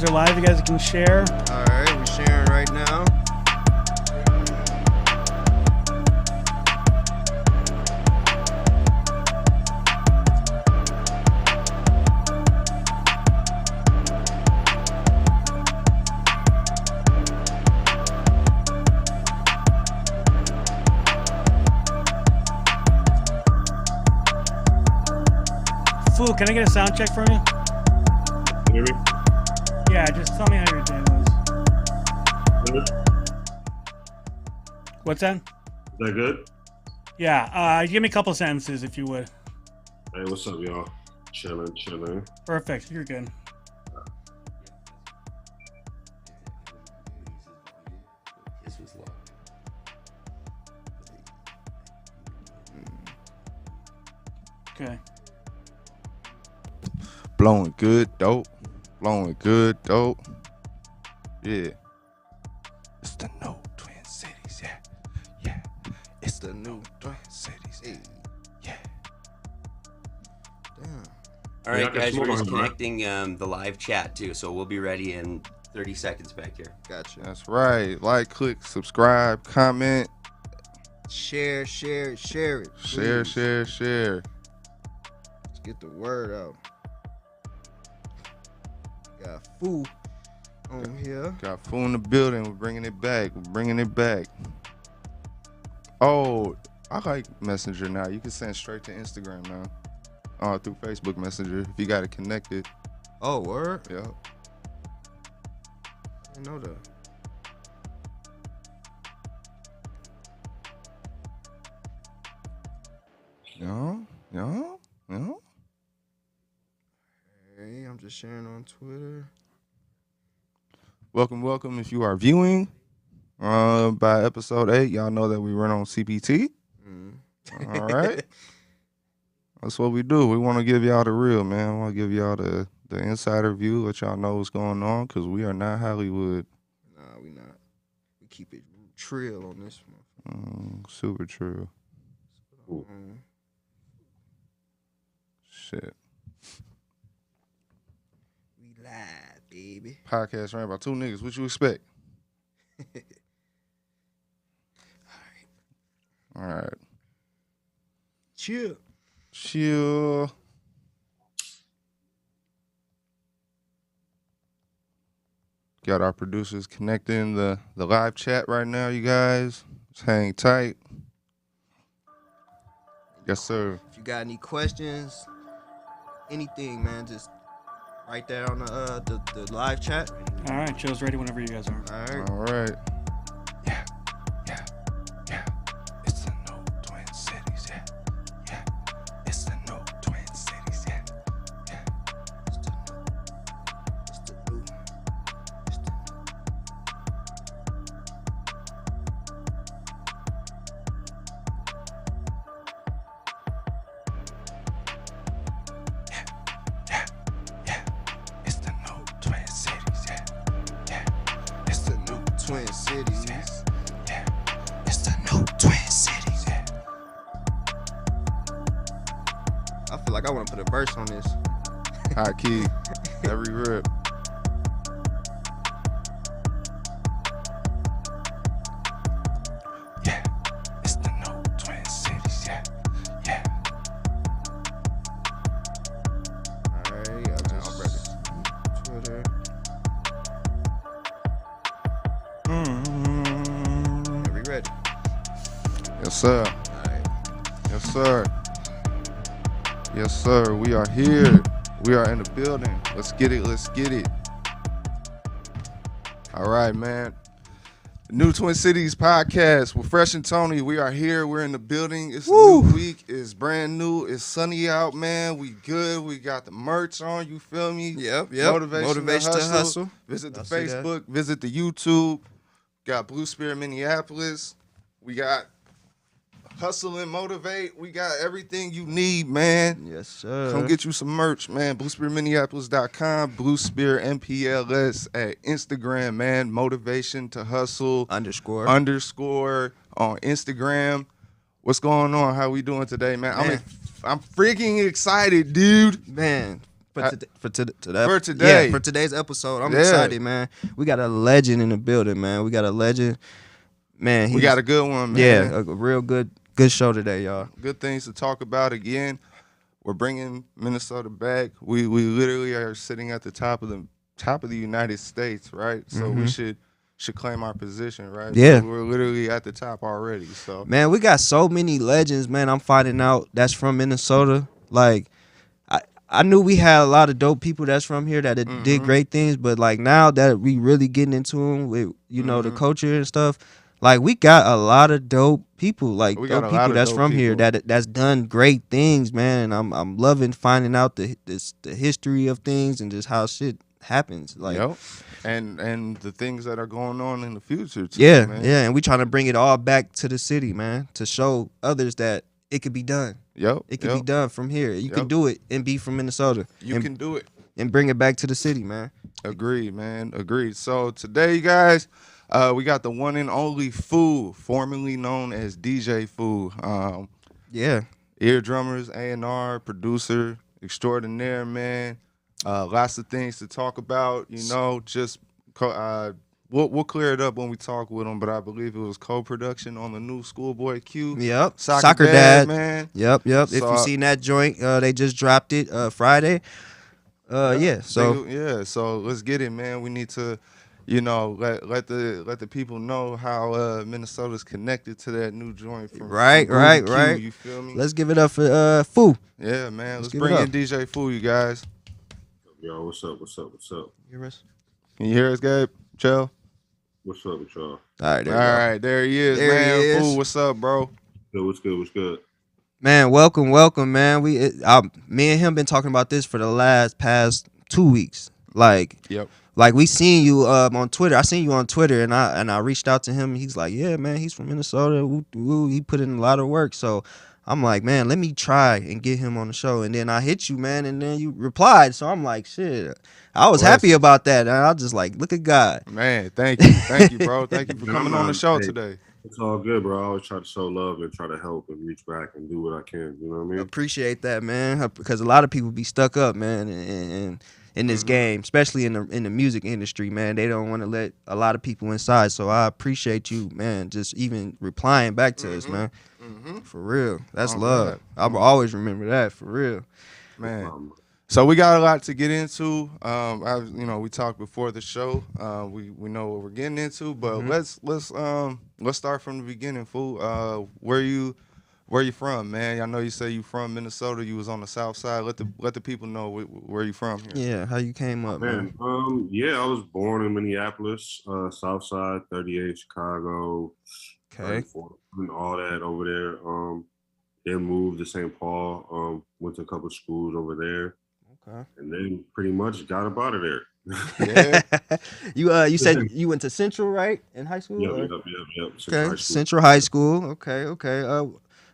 are live. You guys can share. All right, we're sharing right now. Foo, can I get a sound check from you? Hear me? Yeah, just tell me how your day was. What's that? Is that good? Yeah, give me a couple sentences if you would. Hey, what's up, y'all? Chilling. Perfect, you're good. Okay. Blowing good dope. Yeah. It's the new Twin Cities, yeah. It's the new Twin Cities, yeah. Damn. All right, Yeah, I can guys, smoke we're on just the front. connecting the live chat too, so we'll be ready in 30 seconds back here. Gotcha. That's right. Like, click, subscribe, comment, Share it. share. Please. Let's get the word out. Got Foo on here. Got food in the building. We're bringing it back. Oh, I like Messenger now. You can send straight to Instagram now. Through Facebook Messenger if you got it connected. Oh, word? Yeah. I didn't know that. Yeah. Hey, I'm just sharing on Twitter. Welcome. If you are viewing by episode 8, y'all know that we run on CPT. All right. That's what we do. We want to give y'all the real, man. We want to give y'all the insider view, let y'all know what's going on, because we are not Hollywood. Nah, we not. We keep it trill on this one. Super true. Mm. Shit. We live, baby. Podcast ran by 2 niggas. What you expect? All right. Chill. Got our producers connecting the live chat right now, you guys. Just hang tight. Yes, sir. If you got any questions, anything, man, just right there on the live chat. All right, show's ready whenever you guys are. All right. All right. Yeah. It's the new Twin Cities, yeah. It's the new Twin Cities, yeah. It's the new. It's the new Twin Cities, yeah. It's the new Twin Cities. yeah. It's the new Twin Cities, yeah. I feel like I want to put a verse on this. High key, every rip. Yeah, it's the new Twin Cities, yeah. All right, I'm ready. Twitter. Yeah, we ready. Yes, sir. All right. Yes, sir. We are here. We are in the building. Let's get it. All right, man. The New Twin Cities podcast with Fresh and Toney. We are here. We're in the building. It's a new week. It's brand new. It's sunny out, man. We good. We got the merch on. You feel me? Yep. Motivation to hustle. Visit the I see that. Facebook. Visit the YouTube. Got Blue Spirit Minneapolis. We got Hustle and Motivate. We got everything you need, man. Yes, sir. Come get you some merch, man. BlueSpiritMinneapolis.com, Blue Spirit MPLS at Instagram, man. Motivation to hustle _ on Instagram. What's going on? How we doing today, man? Man. I'm freaking excited, dude. Man, For today. Yeah, for today's episode. I'm Yeah. excited, man. We got a legend in the building, man. We got a legend. Man, We got a good one, man. Yeah, a real good show today, y'all. Good things to talk about again. We're bringing Minnesota back. We literally are sitting at the top of the United States, right? So we should claim our position, right? Yeah. So we're literally at the top already. So Man, we got so many legends, man. I'm finding out that's from Minnesota. Like, I knew we had a lot of dope people that's from here that did great things, but like now that we really getting into them with the culture and stuff, like we got a lot of dope people, like We dope got a people lot of that's dope from here people. that's done great things, man. And I'm loving finding out the history of things and just how shit happens. Like, yep. And the things that are going on in the future too, yeah, man. yeah, and we trying to bring it all back to the city, man, to show others that it could be done. Yep. It can be done from here. You can do it and be from Minnesota. You can do it. And bring it back to the city, man. Agreed, man. Agreed. So today, guys, we got the one and only Foo, formerly known as DJ Foo. Yeah. Ear drummers, A&R, producer, extraordinaire, man. Lots of things to talk about, just we'll clear it up when we talk with him, but I believe it was co-production on the new Schoolboy Q. Yep. Soccer Dad, man. Yep. If So, you seen that joint, they just dropped it Friday. Yeah. So let's get it, man. We need to, let the people know how Minnesota's connected to that new joint from Right. Q, you feel me? Let's give it up for Foo. Yeah, man. Let's give bring it in up. DJ Foo, you guys. Yo, what's up? What's up? What's up? Hear us? Can you hear us, Gabe? Chill. What's up with y'all? All right. All right, there he is, There man. he is. Foo, what's up, bro? Good, what's good? What's good? Man, welcome, man. Me and him been talking about this for the past 2 weeks. Like we seen you on Twitter. I seen you on Twitter, and I reached out to him. He's like, yeah, man, he's from Minnesota. Woo. He put in a lot of work. So I'm like, man, let me try and get him on the show. And then I hit you, man, and then you replied. So I'm like, shit. I was happy about that. And I was just like, look at God. Man, thank you, bro. Thank you for coming on the show today. It's all good, bro. I always try to show love and try to help and reach back and do what I can. You know what I mean? Appreciate that, man. Because a lot of people be stuck up, man, and in this game, especially in the music industry, man. They don't want to let a lot of people inside. So I appreciate you, man, just even replying back to us, man. For real. That's love. I'll always remember that, for real. Man. So we got a lot to get into. We talked before the show. We know what we're getting into, but let's start from the beginning, Fool. Where you from, man? I know you say you from Minnesota. You was on the South Side. Let the people know where you from here. Yeah, how you came up, man. Yeah, I was born in Minneapolis, South Side, 38, Chicago, Okay. and all that over there. Then moved to St. Paul. Went to a couple schools over there. Okay. And then pretty much got up out of there. Yeah. You said you went to Central, right, in high school? Yep. Okay. Central High School. Okay.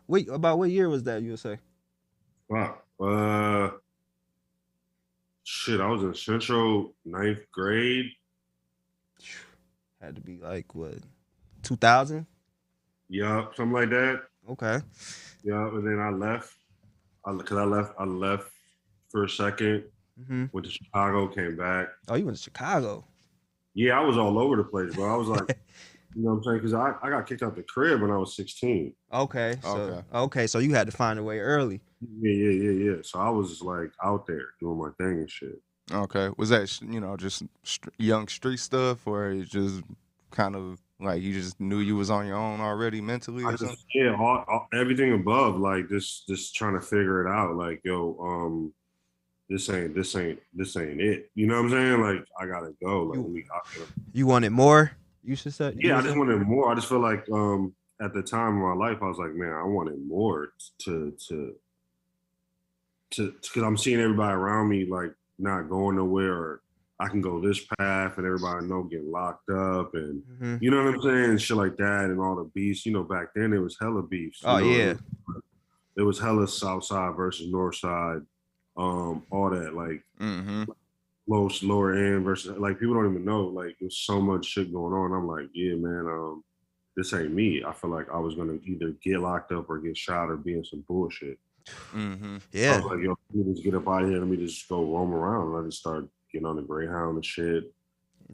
Wait, about what year was that, you would say? Wow. Shit, I was in Central 9th grade. Had to be like what, 2000? Yup, something like that. Okay. Yeah, and then I left. I left for a second. Went to Chicago, came back. Oh, you went to Chicago? Yeah, I was all over the place, bro. I was like, you know what I'm saying? Because I got kicked out the crib when I was 16. Okay. So you had to find a way early. Yeah. So I was just like out there doing my thing and shit. Okay. Was that just young street stuff, or it just kind of like you just knew you was on your own already mentally? Or something? Everything above, like just trying to figure it out. Like, yo, this ain't it. You know what I'm saying? Like, I gotta go. Like, you wanted more? You should say. Yeah, I just wanted more. I just feel like at the time of my life, I was like, man, I wanted more to because I'm seeing everybody around me like not going nowhere, or I can go this path and everybody know getting locked up and you know what I'm saying, shit like that, and all the beefs. You know, back then it was hella beefs. Yeah. It was hella South Side versus North Side, all that like lower end versus like people don't even know, like there's so much shit going on. I'm like, yeah, man, this ain't me. I feel like I was gonna either get locked up or get shot or be in some bullshit. Yeah. I was like, yo, let me just get up out of here. Let me just go roam around. And I just started getting on the Greyhound and shit,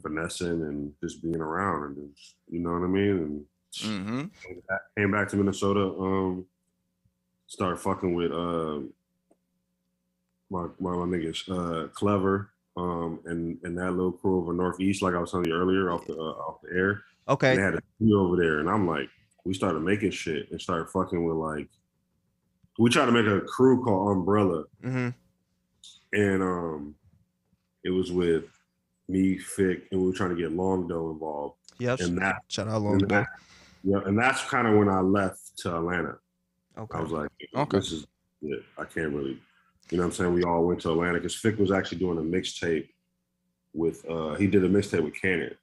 finessing and just being around and just, you know what I mean? And came back to Minnesota. Started fucking with my niggas, Clever, and that little crew over Northeast, like I was telling you earlier, off the air. Okay. And they had a studio over there, and I'm like, we started making shit and started fucking with like, we tried to make a crew called Umbrella, and it was with me, Fick, and we were trying to get Longdo involved. Yep. And that, shout out Longdo. Yeah, and that's kind of when I left to Atlanta. Okay. I was like, this is it. I can't really, you know what I'm saying? We all went to Atlanta because Fick was actually doing a mixtape with, he did a mixtape with Cannon.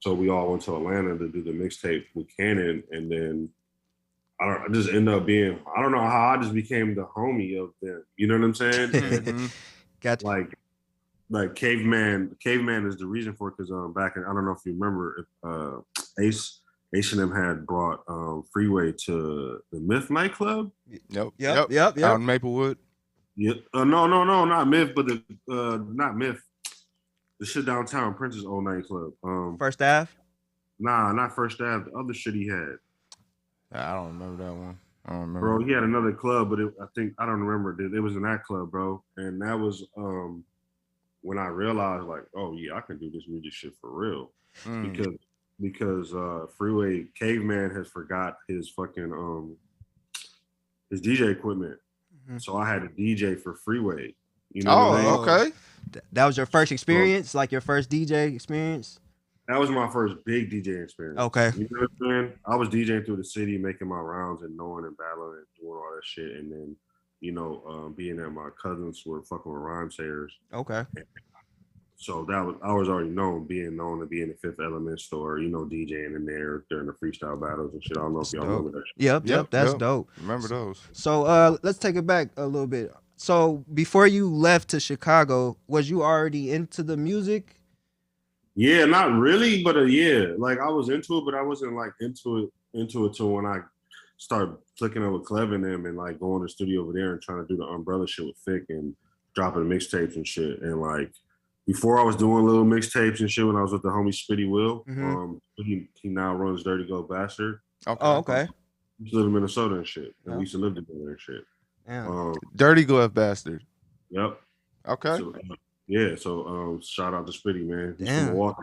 So we all went to Atlanta to do the mixtape with Cannon, and then I just ended up being, I don't know how I just became the homie of them. You know what I'm saying? Gotcha. Like Caveman is the reason for it, because back in, I don't know if you remember, Ace and them had brought Freeway to the Myth nightclub. Yep. Out in Maplewood. Yeah. No, not Myth, but not Myth. The shit downtown, Prince's old nightclub. First Ave? Nah, not First Ave. The other shit he had. I don't remember that one. I don't remember. Bro, he had another club, but I don't remember. It was in that club, bro. And that was when I realized, like, oh yeah, I can do this music shit for real. Because Freeway Caveman has forgot his fucking his DJ equipment. So I had a DJ for Freeway. You know what I mean? Okay. That was your first experience, like your first DJ experience? That was my first big DJ experience. Okay. You know what I'm saying? I was DJing through the city, making my rounds and knowing and battling and doing all that shit. And then, you know, being that my cousins were fucking with rhyme sayers. Okay. So I was already being known to be in the Fifth Element store, you know, DJing in there during the freestyle battles and shit. I don't know if y'all remember that shit. Yep, that's dope. Remember those. So let's take it back a little bit. So before you left to Chicago, was you already into the music? Yeah, not really, but yeah, like I was into it, but I wasn't like into it till when I started clicking up with Cleve and them and like going to the studio over there and trying to do the Umbrella shit with Fick and dropping mixtapes and shit. And like before I was doing little mixtapes and shit when I was with the homie Spitty Will. He now runs Dirty Go Bastard. Okay. Oh, okay. He used to live in Minnesota and shit. And we used to live together and shit. Yeah. Dirty Glove Bastard. Yep. Okay. So shout out to Spitty, man. He's Damn. from Milwaukee.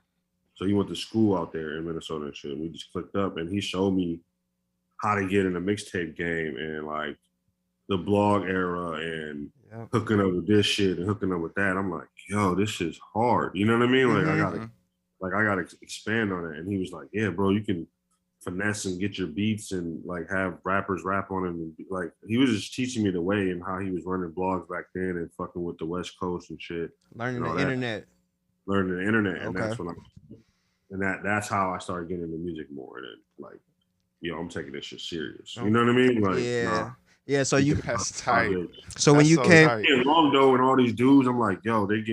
So he went to school out there in Minnesota and shit. And we just clicked up and he showed me how to get in the mixtape game and like the blog era and hooking up with this shit and hooking up with that. I'm like, yo, this shit's hard. You know what I mean? Like I gotta expand on it. And he was like, yeah, bro, you can finesse and get your beats and like have rappers rap on it. And like he was just teaching me the way and how he was running blogs back then and fucking with the West Coast and shit. Learning the internet. And that's how I started getting into music more. And like, yo, I'm taking this shit serious. You know what I mean? Like, yeah. So you that's tight. So when you came Longdo and all these dudes, I'm like, yo, they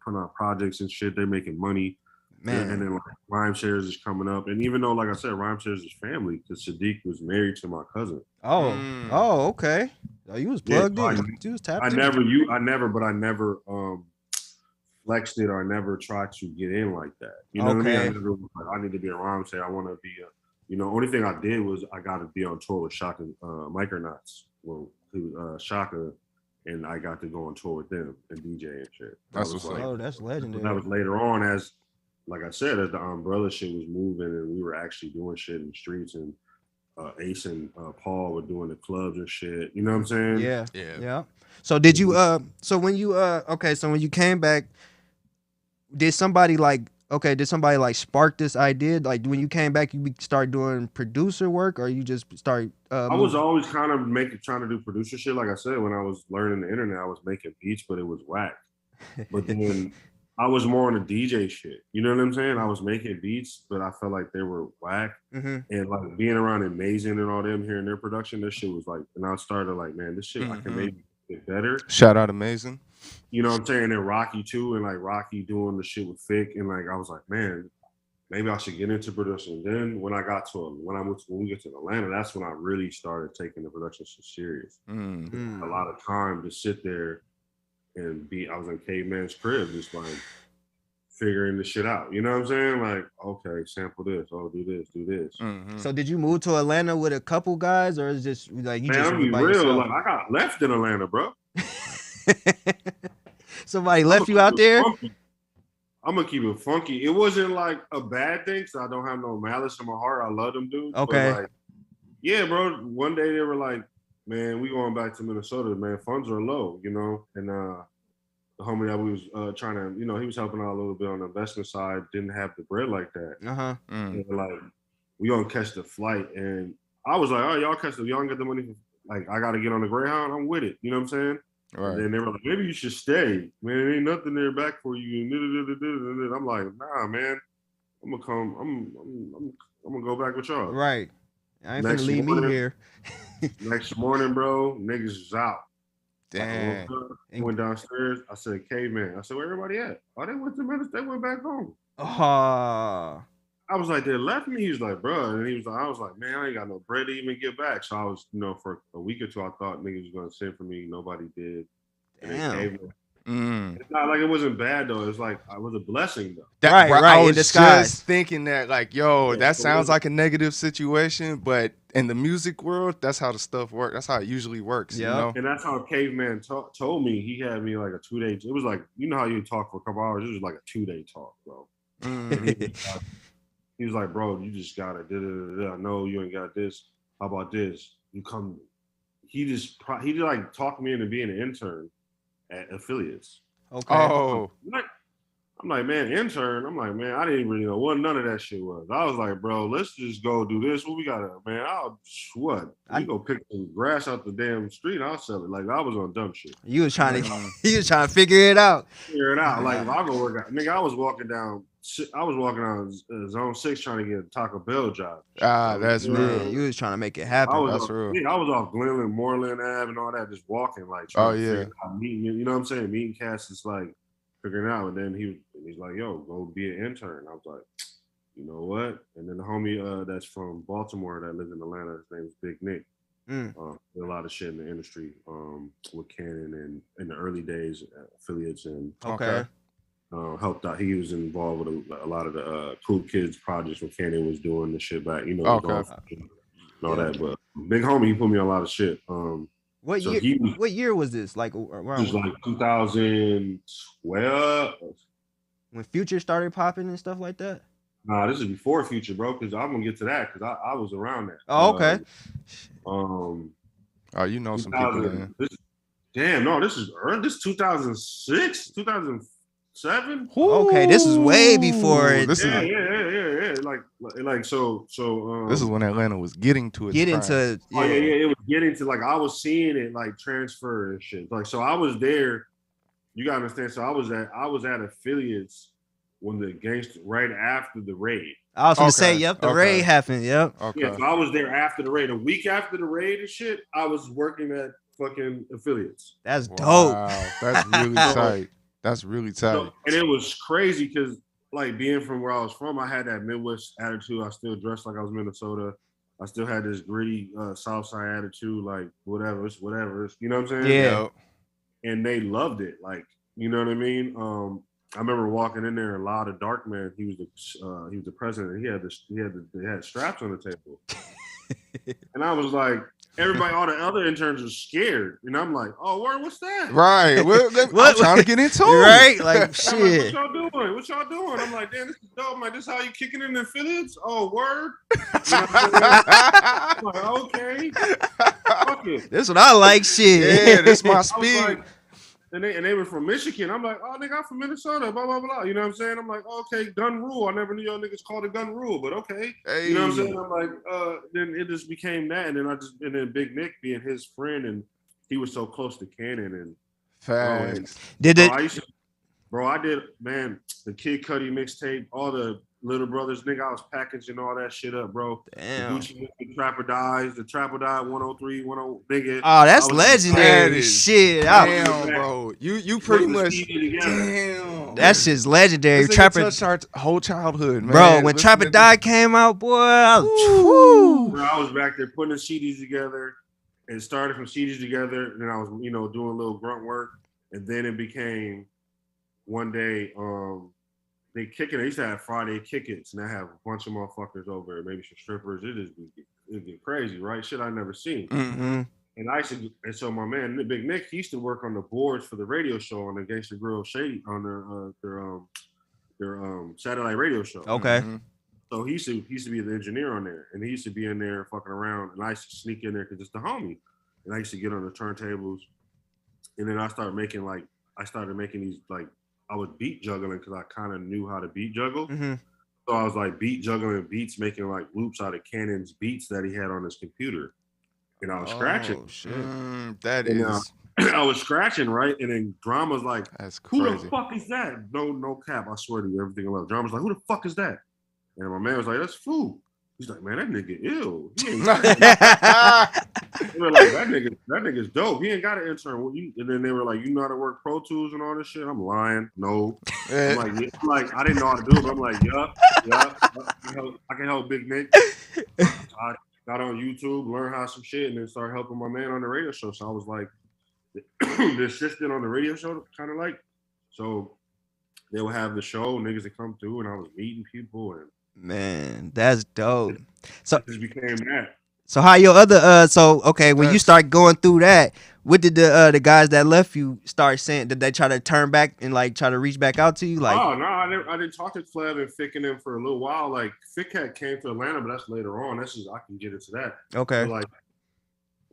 put out projects and shit. They're making money. Man. And then like Rhyme Shares is coming up. And even though, like I said, Rhyme Shares is family, because Sadiq was married to my cousin. Oh, okay. Oh, you was plugged in. You was tapped in. I never flexed it or never tried to get in like that. You know what I mean? I never was like, I need to be a Rhyme Share. I want to be only thing I did was I got to be on tour with Shaka Micronauts. Well, he was Shaka, and I got to go on tour with them and DJ and shit. That's what's like, that's legendary. That was later on as, like I said, as the Umbrella shit was moving and we were actually doing shit in the streets and Ace and Paul were doing the clubs and shit. You know what I'm saying? Yeah. So did you when you came back, did somebody spark this idea? Like when you came back, you start doing producer work, or you just start? I was always kind of trying to do producer shit. Like I said, when I was learning the internet, I was making beats, but it was whack. But then I was more on the DJ shit. You know what I'm saying? I was making beats, but I felt like they were whack. And like being around Amazing and all them hearing their production, this shit was like, and I started like, man, this shit I can maybe get better. Shout out Amazing. You know what I'm saying? And Rocky too, and like Rocky doing the shit with Fick, and like I was like, man, maybe I should get into production. Then when we get to Atlanta, that's when I really started taking the production so serious. A lot of time to sit there and I was in Caveman's crib, just like figuring the shit out. You know what I'm saying? Like, okay, sample this. Oh, do this, do this. So did you move to Atlanta with a couple guys, or is just like you Man, just I'm moved be by real. yourself? Like, I got left in Atlanta, bro. Somebody left you out there? I'm gonna keep it funky. It wasn't like a bad thing, so I don't have no malice in my heart. I love them dudes. Okay. But like, yeah, bro. One day they were like, "Man, we going back to Minnesota. Man, funds are low, you know." And the homie that we was trying to, you know, he was helping out a little bit on the investment side. Didn't have the bread like that. And like, we gonna catch the flight, and I was like, "Oh, y'all don't get the money. Like, I gotta get on the Greyhound. I'm with it. You know what I'm saying?" Right. And then they were like, maybe you should stay. Man, there ain't nothing there back for you. And I'm like, nah, man. I'm gonna come. I'm gonna go back with y'all. Right. I ain't finna leave me here. Next morning, bro, niggas was out. Damn. I went downstairs. I said, Caveman. I said, where everybody at? Oh, they went to Memphis. They went back home. I was like, they left me. He was like, bro. And I was like, man, I ain't got no bread to even get back. So I was, you know, for a week or two, I thought niggas was gonna send for me. Nobody did. Damn. It's not like it wasn't bad though. It's like it was a blessing though. Right. I was in disguise. just thinking that, like, yo, that sounds like a negative situation, but in the music world, that's how the stuff works. That's how it usually works. You know? And that's how Caveman told me. He had me like a 2-day. It was like, you know how you talk for a couple hours. It was like a 2-day talk, bro. He was like, bro, you just got it. I know you ain't got this. How about this? You come. He just like talked me into being an intern at affiliates. Okay. Oh. I'm like, man, intern. I'm like, man, I didn't really know what none of that shit was. I was like, bro, let's just go do this. What we got to, man, we go pick some grass out the damn street. I'll sell it. Like, I was on dumb shit. You was trying to figure it out. Like, if I go work out. Nigga, I was walking down Zone 6 trying to get a Taco Bell job. That's real. You was trying to make it happen. That's real. Yeah, I was off Glenland, Moreland Ave and all that, just walking, like, meeting, you know what I'm saying? Meeting cats is like figuring out. And then he's like, yo, go be an intern. I was like, you know what? And then the homie that's from Baltimore that lives in Atlanta, his name is Big Nick. Did a lot of shit in the industry with Canon and in the early days, affiliates and helped out. He was involved with a lot of the Cool Kids projects when Canon was doing the shit back, you know, and all that. But Big Homie, he put me on a lot of shit. What year was this? Like around? It was like 2012. When Future started popping and stuff like that? Nah, this is before Future, bro, because I'm gonna get to that because I was around that. Oh, okay. You know some people, man. This is early. This is 2006, 2007. Okay, this is way before it. Yeah. Like so. This is when Atlanta was getting to its prime. It was getting to, like, I was seeing it like transfer and shit. Like, so I was there. You gotta understand. So I was at affiliates when the gangster right after the raid. I was gonna say, the raid happened. Yep. Okay. Yeah, so I was there after the raid. A week after the raid and shit, I was working at fucking affiliates. That's dope. Wow, that's really tight. That's really tight. So, and it was crazy because, like, being from where I was from, I had that Midwest attitude. I still dressed like I was Minnesota. I still had this gritty South Side attitude, like, whatever. You know what I'm saying? Yeah. And they loved it. Like, you know what I mean? I remember walking in there, and Law the Dark Man, he was the president. They had straps on the table. And I was like, everybody, all the other interns were scared. And I'm like, oh, word, what's that? Right. I'm trying to get into it. Right? Like, shit. Like, what y'all doing? I'm like, damn, this is dope. I'm like, this is how you kicking in the affiliates? Oh, word? You know I'm like, okay. Fuck it. This what I like, shit. Yeah, this my speed. And they were from Michigan. I'm like, oh, nigga, I'm from Minnesota, blah, blah, blah. You know what I'm saying? I'm like, okay, gun rule. I never knew y'all niggas called it gun rule, but okay. Hey. You know what I'm saying? I'm like, then it just became that. And then Big Nick being his friend, and he was so close to Cannon. And facts. I did, man, the Kid Cudi mixtape, all the Little Brothers, nigga, I was packaging all that shit up, bro. Damn. The Gucci, the Trapper Dies, 103, 10, nigga. Oh, that's legendary. Shit. Damn, bro. You pretty much. Damn. That shit's legendary. This Trapper touched our whole childhood, man. Bro, when Trapper Die came out, boy, I was back there putting the CDs together. It started from CDs together, and I was, doing a little grunt work, and then it became one day, they kick it. They used to have Friday kick-its, and I have a bunch of motherfuckers over there, maybe some strippers. It'd get crazy, right? Shit I never seen. Mm-hmm. And so my man, Big Nick, he used to work on the boards for the radio show on the Gangsta Grill Shady on their satellite radio show. Okay. Mm-hmm. So he used to be the engineer on there, and he used to be in there fucking around, and I used to sneak in there because it's the homie, and I used to get on the turntables, and then I started making these like I was beat juggling because I kind of knew how to beat juggle. Mm-hmm. So I was like beat juggling beats, making like loops out of Cannon's beats that he had on his computer, and I was scratching. Oh shit, that is. I was scratching, right? And then Drama's like, that's crazy. Who the fuck is that? No cap. I swear to you, everything I love. Drama's like, who the fuck is that? And my man was like, that's Foo. He's like, man, that nigga ill. He ain't they were like, that nigga's dope. He ain't got an intern. And then they were like, you know how to work Pro Tools and all this shit? I'm lying. No. I'm like, I didn't know how to do it. But I'm like, yup. I can help Big Nick. I got on YouTube, learned how some shit, and then started helping my man on the radio show. So I was like, the assistant on the radio show, kind of like. So they would have the show, niggas that come through, and I was meeting people. And man, that's dope. So it just became that. So how your other when you start going through that, what did the guys that left you start saying? Did they try to turn back and like try to reach back out to you? Like, oh no, I didn't talk to Flev and Fick and them for a little while. Like Fick had came to Atlanta, but that's later on. That's just I can get into that. Okay.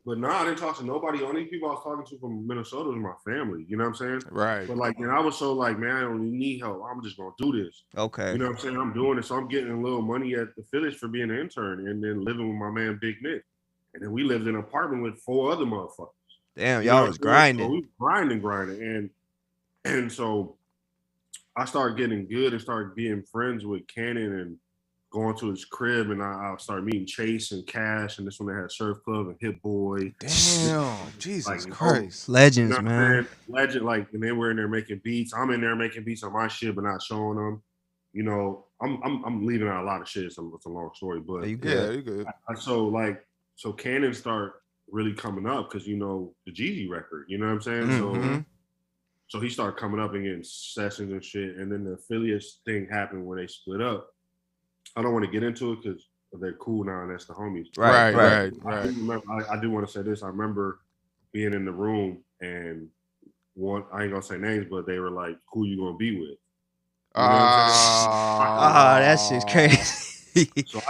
But no, I didn't talk to nobody. Only people I was talking to from Minnesota was my family. You know what I'm saying? Right. But like, I was so like, man, I don't need help. I'm just gonna do this. Okay. You know what I'm saying? I'm doing it, so I'm getting a little money at the Village for being an intern, and then living with my man Big Nick, and then we lived in an apartment with 4 other motherfuckers. Damn, y'all was grinding. So we grinding, and so I started getting good and started being friends with Cannon and going to his crib, and I started meeting Chase and Cash, and this one they had Surf Club and Hit Boy. Damn, Jesus Christ, legends, man. Legend, like, and they were in there making beats. I'm in there making beats on my shit, but not showing them. You know, I'm leaving out a lot of shit. It's a long story, but you good. So Cannon start really coming up because the Jeezy record. You know what I'm saying? Mm-hmm. So he started coming up and getting sessions and shit, and then the affiliates thing happened where they split up. I don't want to get into it because they're cool now and that's the homies. Right. I do want to say this. I remember being in the room and I ain't gonna say names, but they were like, "Who you gonna be with?" That shit's crazy. So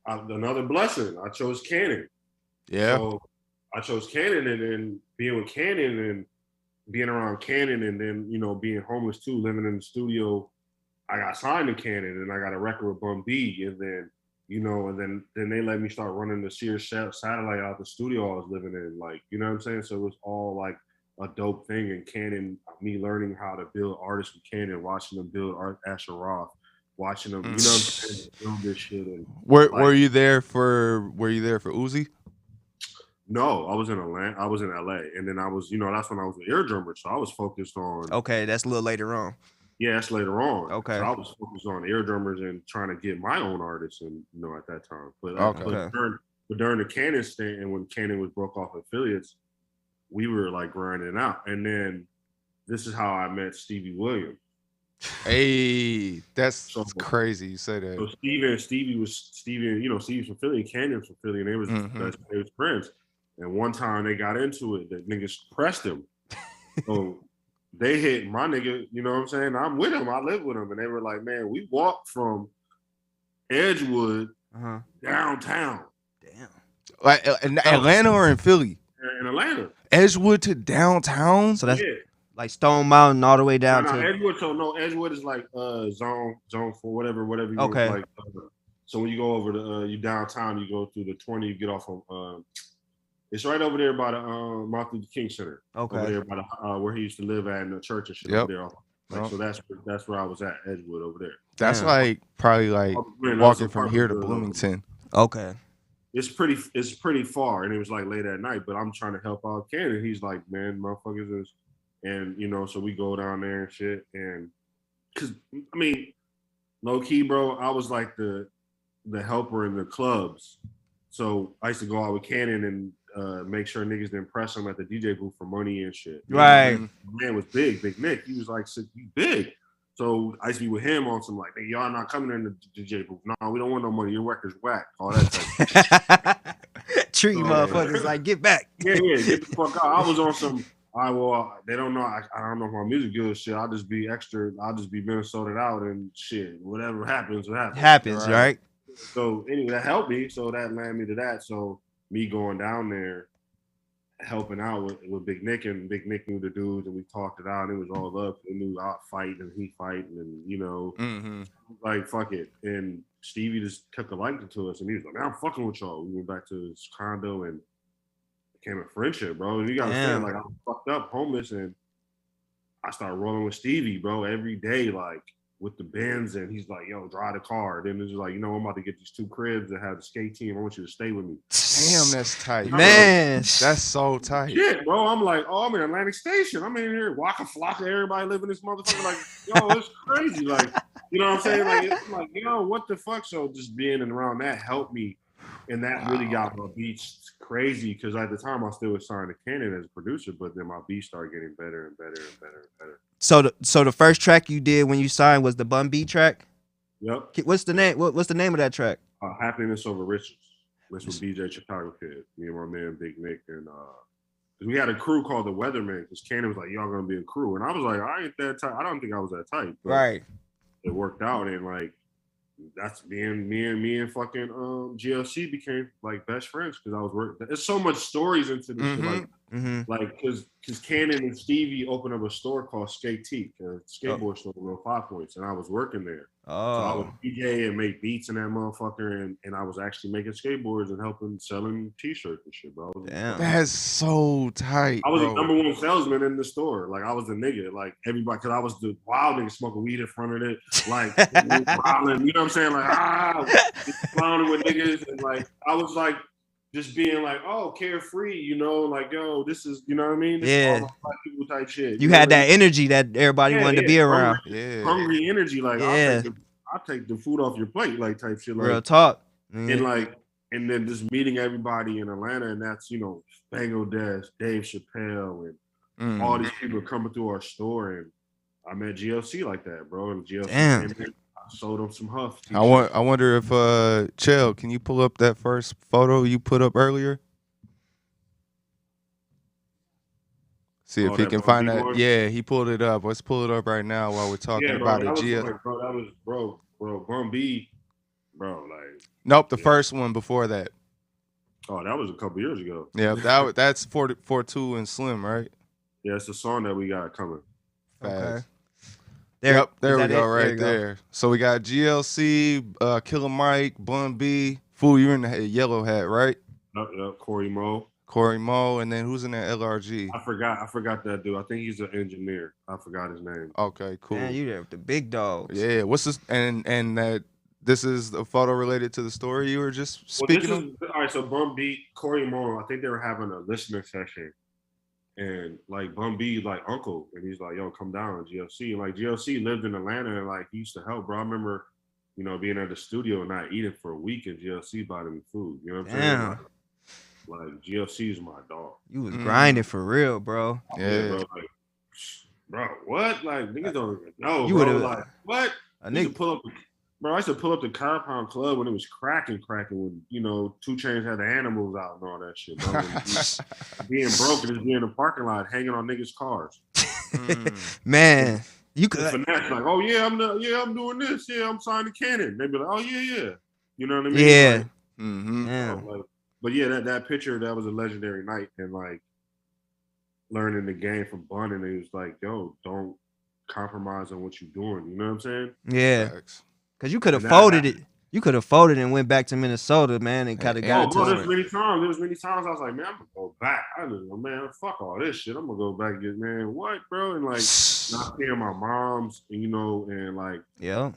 another blessing. I chose Cannon. Yeah. So I chose Cannon, and then being with Cannon and being around Cannon, and then being homeless too, living in the studio. I got signed to Cannon, and I got a record with Bum B, and then then they let me start running the Sears satellite out the studio I was living in, like, you know what I'm saying? So it was all like a dope thing. And Cannon, me learning how to build artists with Cannon, watching them build Asher Roth, watching them, build this shit. And were you there for Uzi? No, I was in Atlanta. I was in LA, and then I was, that's when I was an ear drummer, so I was focused on. Okay, that's a little later on. Yeah, that's later on. Okay. So I was focused on ear drummers and trying to get my own artists, and at that time. But during the Cannon stint, and when Cannon was broke off affiliates, we were like grinding out. And then this is how I met Stevie Williams. Hey, that's crazy. You say that. So Stevie's from Philly, and Cannon's from Philly, and they was friends. And one time they got into it, the niggas pressed him. So they hit my nigga, you know what I'm saying? I'm with him. I live with him. And they were like, man, we walked from Edgewood downtown. Damn. Like in Atlanta or in Philly? In Atlanta. Edgewood to downtown? So that's like Stone Mountain all the way down to Edgewood. So no, Edgewood is like zone 4, whatever you okay. Like, so when you go over to you downtown, you go through the 20, you get off on it's right over there by the Martin Luther King Center. Okay. Over there by the where he used to live at in the church and shit over there. So that's where I was at, Edgewood over there. That's Damn. like probably like walking from here to Bloomington. Okay. It's pretty far, and it was like late at night. But I'm trying to help out Cannon. He's like, man, motherfuckers is, and so we go down there and shit, and because I mean, low key, bro, I was like the helper in the clubs. So I used to go out with Cannon and make sure niggas didn't press him at the DJ booth for money and shit. Right. Man was big Nick. He was like, you big. So I used to be with him on some like, hey, y'all not coming in the DJ booth. No, we don't want no money. Your record's whack. All that type. Treat motherfuckers like, get back. Yeah, get the fuck out. I was on some, they don't know. I don't know if my music good shit. I'll just be extra. I'll just be Minnesotaed out and shit. Whatever happens, what happens. Happens, right? So anyway, that helped me. So that led me to that. So me going down there, helping out with Big Nick, and Big Nick knew the dudes, and we talked it out. And it was all up. They knew I'd fight and he fighting, and like fuck it. And Stevie just kept a liking to us, and he was like, "Man, I'm fucking with y'all." We went back to his condo and became a friendship, bro. And you gotta understand, like I was fucked up, homeless, and I started rolling with Stevie, bro, every day, like with the Benz, and he's like, "Yo, drive the car." Then it's like, I'm about to get these 2 cribs that have the skate team. I want you to stay with me. Damn, that's tight, man. That's so tight. Yeah, bro. I'm like, oh, I'm in Atlantic Station. I'm in here, Waka Flocka. Everybody living this motherfucker. Like, yo, it's crazy. Like, you know what I'm saying? Like, it's like, what the fuck? So just being around that helped me, and that really got my beats crazy. Because at the time I still was signed to Cannon as a producer, but then my beats started getting better and better and better and better. So the first track you did when you signed was the Bun B track? Yep. What's the name? What's the name of that track? Happiness Over Riches. This was BJ Chicago Kid. Me and my man Big Nick, and we had a crew called the Weathermen, because Cannon was like, y'all gonna be a crew, and I was like, I ain't that type. I don't think I was that type. Right. It worked out, and like that's me and fucking GLC became like best friends, because I was working. There's so much stories into this shit, like because Cannon and Stevie opened up a store called Skate Teak, a skateboard store in 5 Points, and I was working there. So I was DJ and make beats in that motherfucker, and I was actually making skateboards and helping selling t-shirts and shit, bro. Damn. That's so tight. I was the #1 salesman in the store. Like I was the nigga, like everybody, because I was the wild nigga smoking weed in front of it, like wilding, you know what I'm saying? Like clowning with niggas, and like I was like just being like, oh, carefree, like, yo, this is, you know what I mean? This is all my black people type shit. You had that energy that everybody wanted to be around. Hungry energy, like I'll take the food off your plate, like type shit. Like, real talk. And like, and then just meeting everybody in Atlanta, and that's, Bangladesh, Dave Chappelle, and all these people coming through our store, and I met GLC like that, bro. And GLC I sold him some Huff. I wonder if Chell, can you pull up that first photo you put up earlier? See if he can find that. One? Yeah, he pulled it up. Let's pull it up right now while we're talking about it. That was Bum B, bro. Like, nope, the first one before that. Oh, that was a couple years ago. Yeah, that's 42 and Slim, right? Yeah, it's a song that we got coming. Okay. There we go, right there. So we got GLC, Killer Mike, Bun B. Fool, you're in the yellow hat, right? Yep, Corey Mo, and then who's in that LRG? I forgot that dude. I think he's an engineer. I forgot his name. Okay, cool. Man, you there with the big dogs. Yeah, what's this? And that this is a photo related to the story you were just speaking of? All right, so Bun B, Corey Mo, I think they were having a listener session. And like Bun B, like uncle, and he's like, yo, come down to GLC. And like GLC lived in Atlanta, and like he used to help, bro. I remember, being at the studio and not eating for a week, and GLC buying me food. You know what I'm saying? Like GLC is my dog. You was grinding for real, bro. Yeah, bro. Like, bro, what? Like niggas don't even know. You would have like what? I used to pull up the Compound Club when it was cracking when 2 Chainz had the Animals out and all that shit, bro. Being broke and just being in the parking lot hanging on niggas' cars. Man, you could finesse like, oh yeah, I'm doing this. Yeah, I'm signed to Cannon. They'd be like, oh yeah. You know what I mean? Yeah. Like, but yeah, that picture, that was a legendary night, and like learning the game from Bun, and it was like, yo, don't compromise on what you're doing. You know what I'm saying? Yeah. Because you could have folded it. You could have folded and went back to Minnesota, man, and kind of got it to There's many times I was like, man, I'm going to go back. I don't know, man, fuck all this shit. I'm going to go back and get, man, what, bro? And like, not seeing my moms, and like, yeah,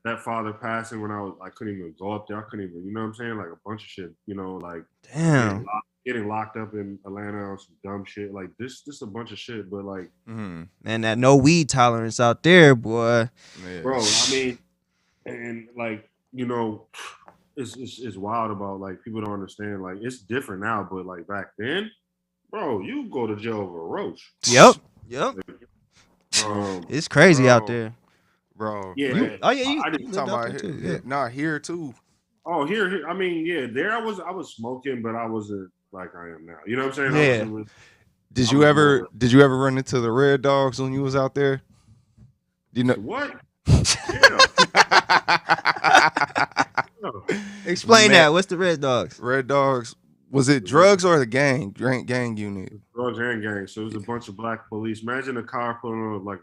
that father passing when I couldn't even go up there. I couldn't even, you know what I'm saying? Like a bunch of shit, you know, like Damn. getting locked up in Atlanta on some dumb shit. Like this a bunch of shit, but like, And that no weed tolerance out there, boy. bro, I mean, and like, you know, it's wild about like people don't understand. Like it's different now, but like back then, bro, you go to jail over a roach. Yep. It's crazy out there. Bro. Yeah. Man. Oh yeah, you talking lived out about there too. here, not here too. Oh, here. I mean, yeah, there I was smoking, but I wasn't like I am now. You know what I'm saying? Yeah. Did you ever run into the Red Dogs when you was out there? You know what? Explain that. What's the Red Dogs? Red Dogs. Was it drugs or the gang unit? Drugs and gang. So it was a bunch of black police. Imagine a car pulling on like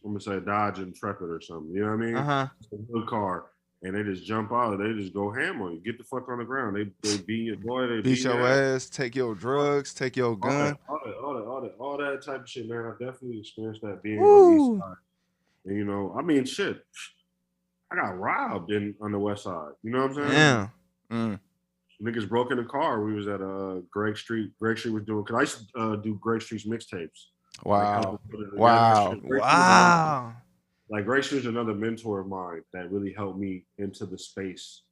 I'm gonna say a Dodge Intrepid or something. You know what I mean? It's a good car. And they just jump out. They just go ham on you. Get the fuck on the ground. They beat your boy. They beat your ass. Take your drugs. Take your gun. All that type of shit, man. I definitely experienced that being on the east side. And you know, I mean, shit. I got robbed on the west side. You know what I'm saying? Yeah. Niggas broke in the car. We was at Greg Street. Greg Street was doing. Cause I used to do Greg Street's mixtapes. Wow. Wow. Like Greg Street's another mentor of mine that really helped me into the space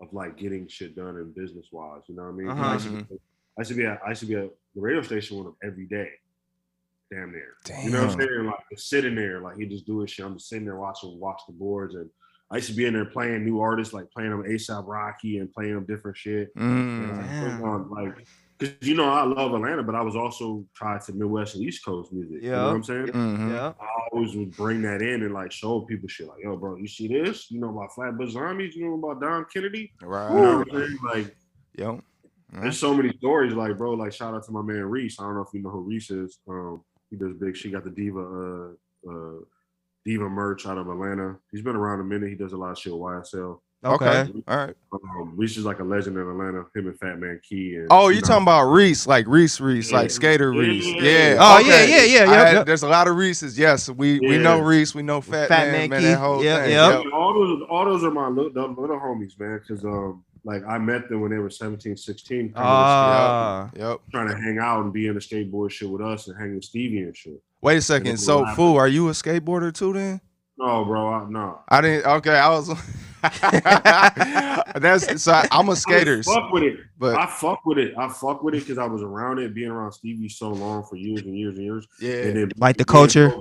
of like getting shit done and business wise. You know what I mean? I used to be at the radio station with him every day. Damn near. You know what I'm saying? Like sitting there, like he just do his shit. I'm just sitting there watch the boards, and I used to be in there playing new artists, like playing them A$AP Rocky and playing them different shit. Because you know I love Atlanta, but I was also tied to Midwest and East Coast music. You know what I'm saying? Yeah. I always would bring that in and like show people shit like, yo, bro, you see this? You know about Flatbush Zombies? You know about Don Kennedy? Right. You know what I'm saying? Like, yo, there's so many stories. Like, bro, like shout out to my man Reese. I don't know if you know who Reese is. He does big. She got the Diva merch out of Atlanta. He's been around a minute. He does a lot of shit with YSL. Okay. All right. Reese is like a legend in Atlanta. Him and Fat Man Key. And, you talking about Reese, like Reese, like Skater Reese. Yeah. Oh, okay. Yeah. There's a lot of Reeses. Yes, we know Reese. We know Fat Man Key. That whole thing. Yep. All those are my little homies, man. Because like I met them when they were 17, 16. Yep. Trying to hang out and be in the skateboard shit with us and hang with Stevie and shit. Wait a second. So, Fool, are you a skateboarder too then? No, bro. No. I didn't. Okay, I was. I'm a skater. I fuck with it, but I fuck with it because I was around it, being around Stevie so long for years and years and years. Yeah, and then like the culture.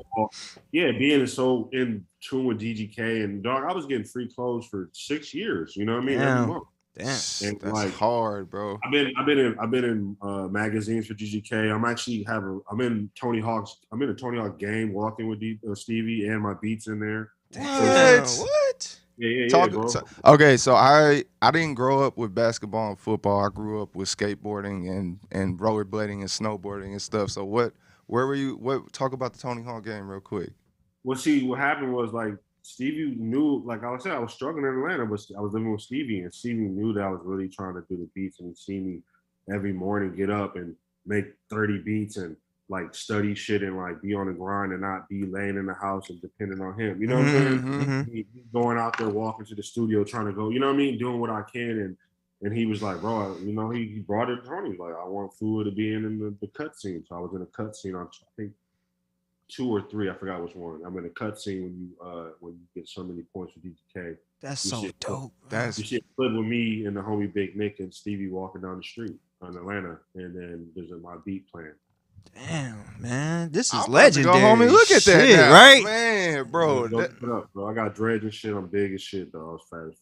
Being so in tune with DGK and dog, I was getting free clothes for 6 years. You know what I mean? Every month. Damn, and that's like hard, bro. I've been in magazines for DGK. I'm in Tony Hawk's. I'm in a Tony Hawk game, walking with Stevie, and my beats in there. What? Yeah, bro. Okay, so I didn't grow up with basketball and football. I grew up with skateboarding and rollerblading and snowboarding and stuff. So where were you? Talk about the Tony Hawk game real quick. Well, see, what happened was like Stevie knew, like I said, I was struggling in Atlanta, but I was living with Stevie, and Stevie knew that I was really trying to do the beats, and he'd see me every morning get up and make 30 beats and like study shit and like be on the grind and not be laying in the house and depending on him. You know what I'm saying? He going out there, walking to the studio, trying to go, you know what I mean? Doing what I can. And he was like, bro, you know, he brought it to Tony. Like, I want Fluid to be in the cut scene. So I was in a cut scene on, I think, 2 or 3. I forgot which one. I'm in a cut scene when you get so many points for DK. That's so dope. You see a clip with me and the homie Big Nick and Stevie walking down the street in Atlanta. And then there's my beat playing. Damn, man, this is legendary. Go home and look at that, shit, now. Right, man, bro. Put up, bro. I got dreads and shit. I'm big as shit, though. I was fat as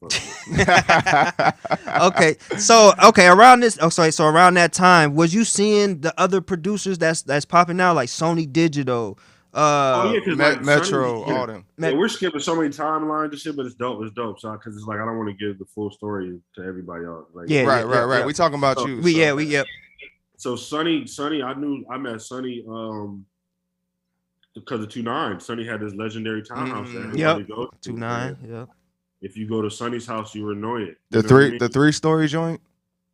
fuck. Okay, around this. So around that time, was you seeing the other producers that's popping out like Sony Digital? Metro, all them. Yeah, we're skipping so many timelines and shit, but it's dope. It's dope, so because it's like I don't want to give the full story to everybody else. Like, right. We talking about you. So Sonny, I met Sonny because of 2-9. Sonny had this legendary townhouse there. Yep. 2-9. Yep. If you go to Sonny's house, you annoy it. The 3-story joint.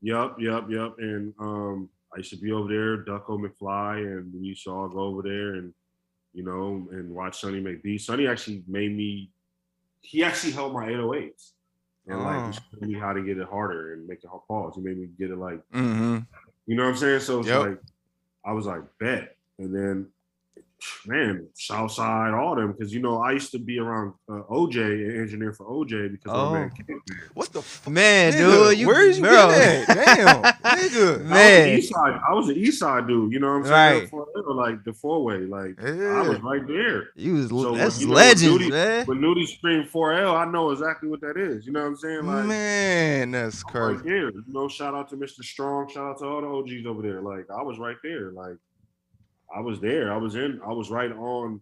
Yep. And I used to be over there, Ducko McFly, and we used to all go over there and, you know, and watch Sonny make beats. Sonny actually made me he actually held my 808s and like he showed me how to get it harder and make it pause. He made me get it like, you know what I'm saying? So it's like I was like, bet, and then. Man, Southside, all them, because you know I used to be around OJ and engineer for OJ because my man Caveman. What the fuck, man, dude? Where is you getting at? Damn, nigga. Man, I was an East Side dude. You know what I'm saying? Right. Like the 4-way, like I was right there. You was so that's legends, man. When Nudie screamed 4L, I know exactly what that is. You know what I'm saying? Like, man, that's crazy. Right there. You know, shout out to Mr. Strong. Shout out to all the OGs over there. Like I was right there. Like. I was there. I was right on,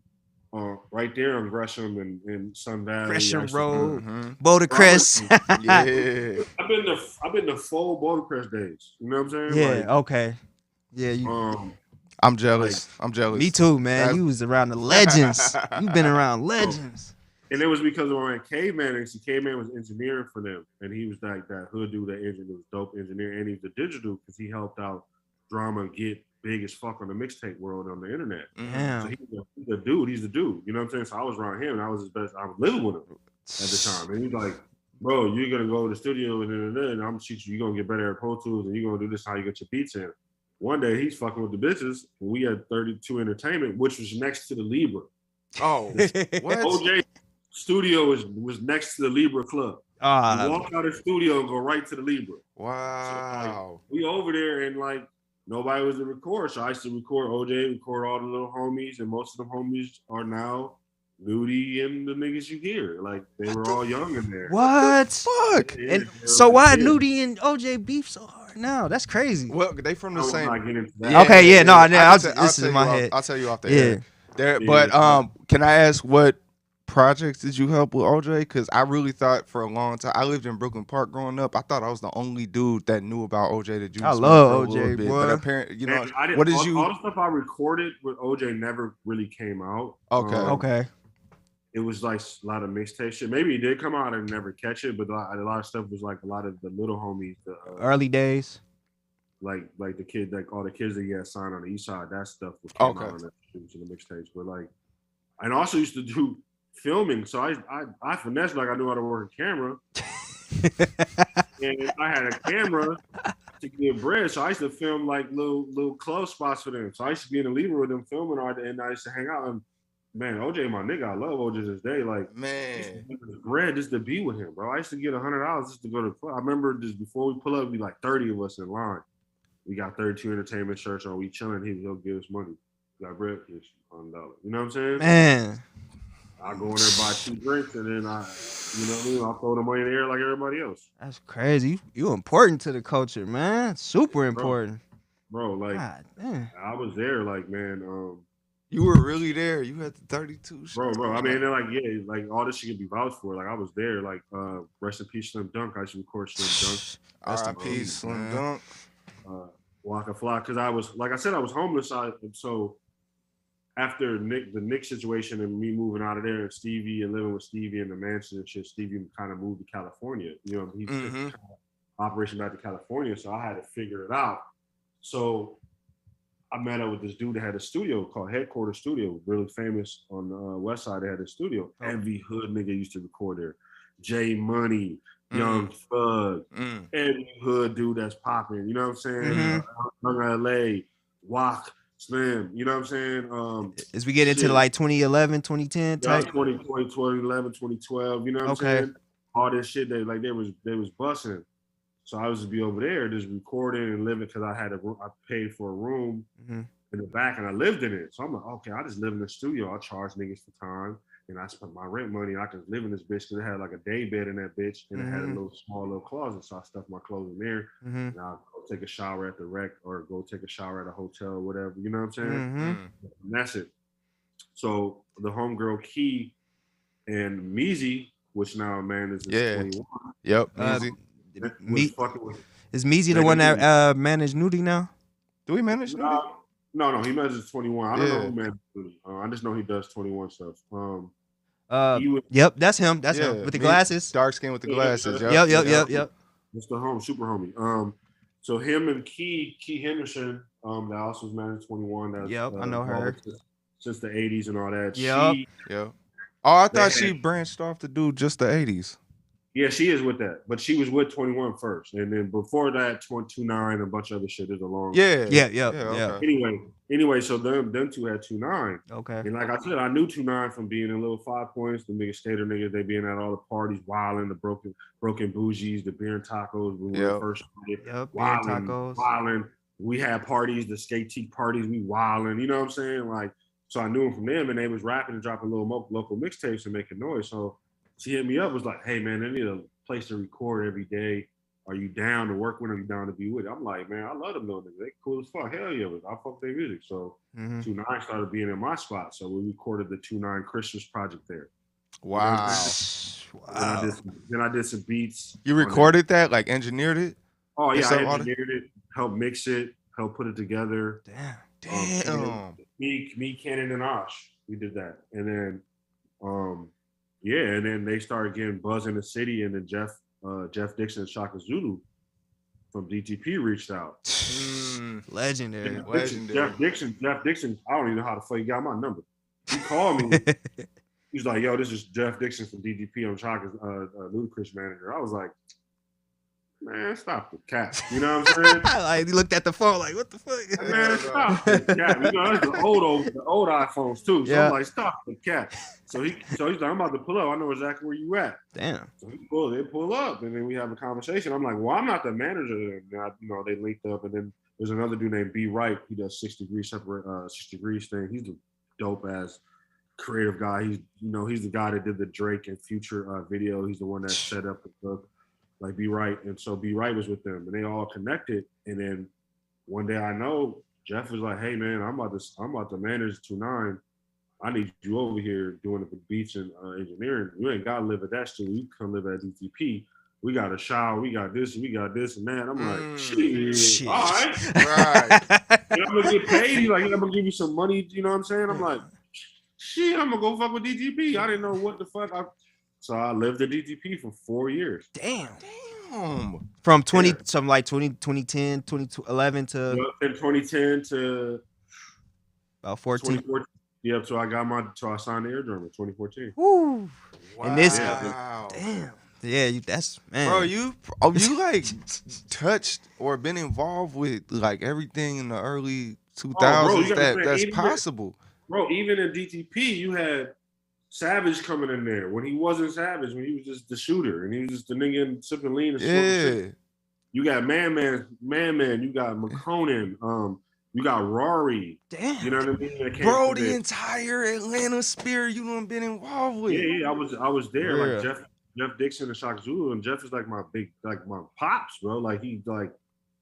right there on Gresham and Sun Valley. Gresham Road, Bouldercrest. Yeah, I've been the full Bouldercrest days. You know what I'm saying? Yeah. Like, okay. Yeah. You. I'm jealous. I'm jealous. Me too, man. You was around the legends. You've been around legends. And it was because of my Caveman. And see, Caveman was engineering for them, and he was like that hood dude that engineered, was dope engineer, and he's the digital because he helped out Drama get big as fuck on the mixtape world on the internet. Damn. So he's the dude. He's the dude. You know what I'm saying? So I was around him, and I was his best. I was living with him at the time, and he's like, "Bro, you're gonna go to the studio, and I'm gonna teach you. You're gonna get better at Pro Tools, and you're gonna do this how you get your beats in." One day he's fucking with the bitches, and we had 32 Entertainment, which was next to the Libra. Oh, what? OJ studio was next to the Libra Club. You walk out of the studio and go right to the Libra. Wow. So, like, we over there and like. Nobody was to record, so I used to record OJ, record all the little homies, and most of the homies are now Nudie and the niggas you hear. Like they were all young in there. What? Fuck. Yeah, and so why Nudie and OJ beef so hard now? That's crazy. Well, they from the same. Okay, yeah, no, this is in my head. I'll tell you off the air. There, but can I ask what projects did you help with OJ? Because I really thought for a long time, I lived in Brooklyn Park growing up. I thought I was the only dude that knew about OJ the Juice. I love OJ, bit, boy. But apparently, you know, what did you? All the stuff I recorded with OJ never really came out. Okay. It was like a lot of mixtape shit. Maybe it did come out and never catch it, but a lot of stuff was like a lot of the little homies, the early days. Like the kid, like all the kids that he had signed on the East Side, that stuff was came out on the mixtapes. But like, and also used to do filming, so I finessed like I knew how to work a camera, and I had a camera to get bread, so I used to film like little close spots for them. So I used to be in the living room with them filming art, and I used to hang out. And man, OJ, my nigga, I love OJ to this day. Like, man, bread just to be with him, bro. I used to get $100 just to go to the club. I remember just before we pull up, we like 30 of us in line. We got 32 Entertainment shirts on. We chilling. He'll give us money. We got bread, $100. You know what I'm saying? Man. I go in there, buy 2 drinks, and then you know what I mean? I'll throw the money in the air like everybody else. That's crazy. You important to the culture, man. Super important. Bro, like, God, I was there, like, man. You were really there. You had the 32 shit. Bro. I mean, they're like, yeah, like, all this shit could be vouched for. Like, I was there. Like, rest in peace, Slim Dunk. I should record Slim Dunk. R.I.P. Slim Dunk. Waka Fly. Because I was, like I said, I was homeless. So after the Nick situation and me moving out of there and Stevie and living with Stevie in the mansion and shit, Stevie kind of moved to California. You know, he took operation back to California, so I had to figure it out. So I met up with this dude that had a studio called Headquarters Studio, really famous on the West Side. They had a studio. Every hood nigga used to record there. J Money, Young Thug, every hood dude that's popping. You know what I'm saying? Young LA, Wak, Slim, you know what I'm saying? As we get into like 2011, 2010 type? 2011, 2012, you know what I'm saying? All this shit, they was busting. So I was just be over there just recording and living because I paid for a room in the back and I lived in it. So I'm like, okay, I just live in the studio. I charge niggas for time and I spent my rent money and I could live in this bitch because it had like a day bed in that bitch and it had a small closet. So I stuffed my clothes in there and I'll go take a shower at the rec or go take a shower at a hotel or whatever. You know what I'm saying? And that's it. So the homegirl Key and Meezy, which now man is 21. Yep, Meezy. Is Meezy the one that managed Nudie now? Do we manage Nudie? No, he manages 21. I don't know who manages Nudie. I just know he does 21 stuff. Yep, that's him. That's him with the glasses. Dark skin with the glasses. Yep. That's the super homie. So him and Key Henderson, that also was managed 21. That's, I know her. Since the 80s and all that. Yep. Oh, I thought she branched off to do just the 80s. Yeah, she is with that, but she was with 21 first, and then before that, 29 and a bunch of other shit. There's a long. Yeah. Anyway, so them two had 29. Okay. And like I said, I knew 29 from being in Little 5 Points. The niggas Stater niggas, they being at all the parties, wilding, the broken bougies, the beer and tacos. When we first started, wilding. We had parties, the skate teak parties. We wilding. You know what I'm saying? Like, so I knew them from them, and they was rapping and dropping little local mixtapes and making noise. So she hit me up, was like, "Hey man, I need a place to record every day. Are you down to work with them? Are you down to be with it?" I'm like, "Man, I love them little niggas. They cool as fuck. Hell yeah, I fuck their music." So 29 started being in my spot. So we recorded the 29 Christmas project there. Wow. Then I did some beats. You recorded that, like engineered it? Oh yeah, I engineered it, helped mix it, helped put it together. Damn. Me, Cannon, and Osh, we did that, and then, and then they started getting buzz in the city, and then Jeff Dixon and Shaka Zulu from DTP reached out. Legendary. Jeff Dixon. I don't even know how the fuck he got my number. He called me. He's like, "Yo, this is Jeff Dixon from DTP. I'm Shaka's Ludacris manager." I was like, "Man, stop the cap." You know what I'm saying? Like, he looked at the phone like, "What the fuck?" Man, stop the cap. You know, that's the old iPhones too. So I'm like, "Stop the cap." So he's like, "I'm about to pull up. I know exactly where you at." Damn. So they pull up, and then we have a conversation. I'm like, "Well, I'm not the manager." And they linked up, and then there's another dude named B Wright. He does 6 degrees separate 6 degrees thing. He's a dope ass creative guy. He's the guy that did the Drake and Future video. He's the one that set up the book. Like B Wright, and so B Wright was with them, and they all connected. And then one day, I know Jeff was like, "Hey man, I'm about to manage 29. I need you over here doing the beats and engineering. You ain't gotta live at that studio. You come live at DTP. We got a shower. We got this and that." I'm like, shit. All right. And I'm gonna get paid. He's like, "I'm gonna give you some money." You know what I'm saying? I'm like, shit. I'm gonna go fuck with DTP. I didn't know what the fuck. So I lived at DTP for 4 years. Damn. From 2010, 2011 to in 2010 to about 14. 2014. Yep. So I signed the Airdrum in 2014. Woo. Wow. And this, damn. Yeah, that's man. Bro, you like touched or been involved with like everything in the early 2000s that's possible. Bro, even in DTP, you had Savage coming in there when he wasn't Savage, when he was just the shooter and he was just the nigga sipping lean and shit. You got Man, you got McConan, you got Rory. Damn. You know what I mean? Bro, the entire Atlanta Spirit you done been involved with. Yeah, I was there. Like Jeff Dixon and Shaka Zulu, and Jeff is like my pops, bro. Like he like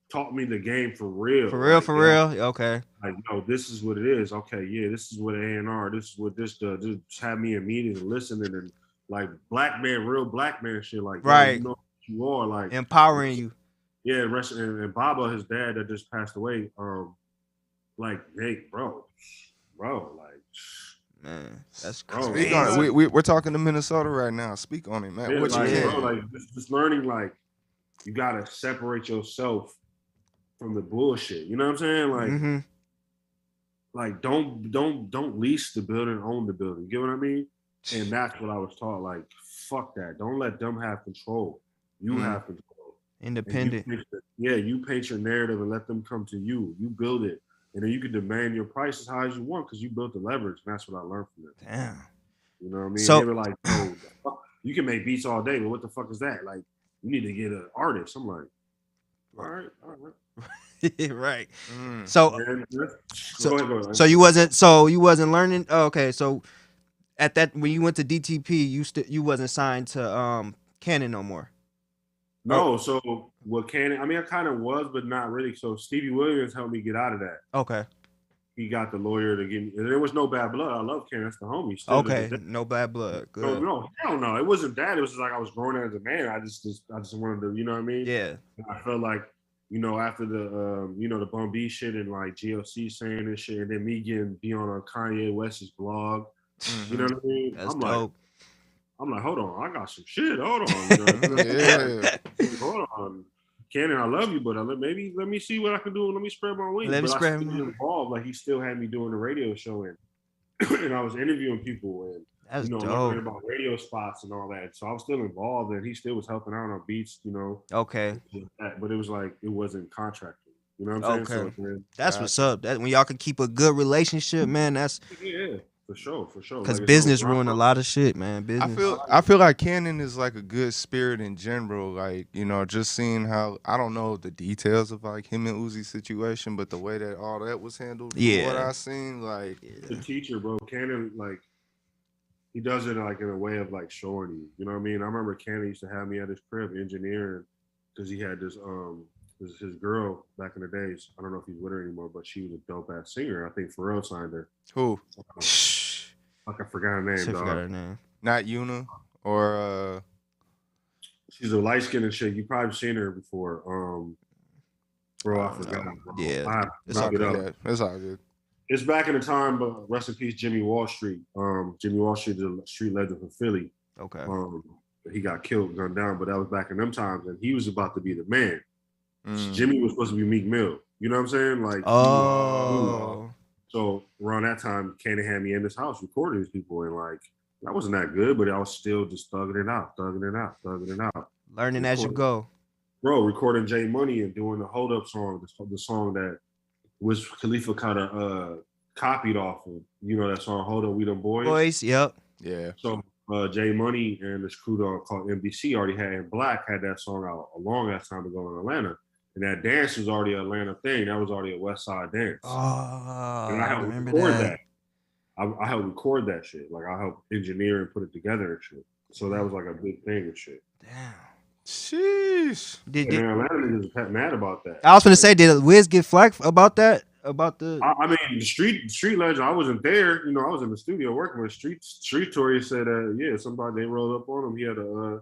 taught me the game for real. For real. Okay. Like, this is what it is. Okay, yeah, this is what A&R, this is what this does. Just have me in meetings and listening and like real black man shit. Like, right. You know what you are, like empowering you. Yeah, and Baba, his dad that just passed away, like, hey, bro, like, man, that's crazy. Speak on it. We're talking to Minnesota right now. Speak on it, man. Yeah, what like, you bro, like just learning, like, you gotta separate yourself from the bullshit. You know what I'm saying? Like, like don't lease the building, own the building. You get what I mean? And that's what I was taught. Like, fuck that. Don't let them have control. You have control. Independent. You paint your narrative and let them come to you. You build it. And then you can demand your price as high as you want because you built the leverage. And that's what I learned from them. Damn. You know what I mean? So, they were like, oh, you can make beats all day, but what the fuck is that? Like, you need to get an artist. I'm like, all right. Right. So, go ahead. So you wasn't learning. Oh, okay. So at that, when you went to DTP, you wasn't signed to Canon no more. No, so what Canon? I mean, I kind of was, but not really. So Stevie Williams helped me get out of that. Okay. He got the lawyer to give me. And there was no bad blood. I love Canon. That's the homie. Okay, no bad blood. Good. No, hell no. It wasn't that. It was just like I was growing as a man. I just wanted to, you know what I mean? Yeah. And I felt like, after the the Bun B shit and like GLC saying this shit, and then me be on a Kanye West's blog. You know what I mean? That's dope. I'm like, hold on, I got some shit. Hold on, hold on, Cannon, I love you, but let me see what I can do. Let me spread my wings. I still involved. Like he still had me doing the radio show and I was interviewing people and That's learning dope. about radio spots and all that. So I was still involved, and he still was helping out on beats, Okay. But it was like it wasn't contracted. You know what I'm saying? Okay. So That's what's up. That when y'all can keep a good relationship, man. That's yeah, for sure. because Like it's no business drama. ruin a lot of shit, man. I Business. feel like Cannon is like a good spirit in general. Like, just seeing how I don't know the details of like him and Uzi's situation, but the way that all that was handled, from what I seen, like The teacher, bro, Cannon, like he does it like in a way of like showing you. You know what I mean? I remember Cannon used to have me at his crib engineering because he had this his girl back in the days. I don't know if he's with her anymore, but she was a dope ass singer. I think Pharrell signed her. who? Fuck, I forgot her name, Shit, dog. forgot her name. Not Una or She's a light skinned chick. You probably seen her before. Bro, I forgot. Bro. Yeah. I have to It's look it up. yeah, it's all good. It's back in the time, but rest in peace, Jimmy Wall Street. Jimmy Wall Street is a street legend from Philly. Okay. He got killed, gunned down, but that was back in them times, and he was about to be the man. Mm. Jimmy was supposed to be Meek Mill. You know what I'm saying? Like, so around that time, Cannon had me in this house recording these people, and like, that wasn't that good, but I was still just thugging it out. Learning as you go. Bro, recording J Money and doing the Hold Up song, the song that was Khalifa kind of copied off of, that song Hold Up, We Them Boys. Yep. Yeah. So J Money and this crew called MDC already had Black had that song out a long ass time ago in Atlanta. And that dance was already an Atlanta thing. That was already a West Side dance. Oh, and I helped record that. I helped record that shit. Like I helped engineer and put it together and shit. So that was like a big thing and shit. Damn. Sheesh. And Atlanta niggas was mad about that. I was gonna say, did Wiz get flack about that? About the? I mean, the street legend. I wasn't there. I was in the studio working with Street Tory said, somebody they rolled up on him. He had a,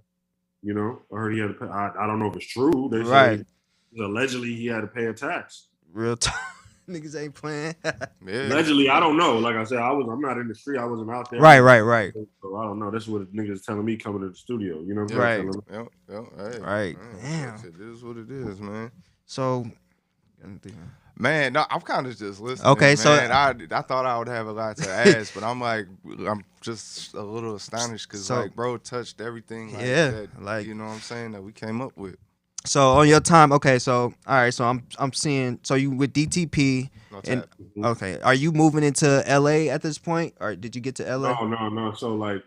I heard he had to pay. I don't know if it's true. They say allegedly he had to pay a tax. Real time. Niggas ain't playing. Allegedly, I don't know. Like I said, I'm not in the street. I wasn't out there. Right. So I don't know. That's what niggas telling me coming to the studio. You know what I'm saying? Hey, right. Damn. It is what it is, man. So, man, no, I'm kind of just listening. Okay, man. so I thought I would have a lot to ask, but I'm just a little astonished because bro touched everything. That, you know what I'm saying, that we came up with. So on your time, okay. So all right. So I'm seeing. So you with DTP, and okay. Are you moving into LA at this point, or did you get to LA? No. So like,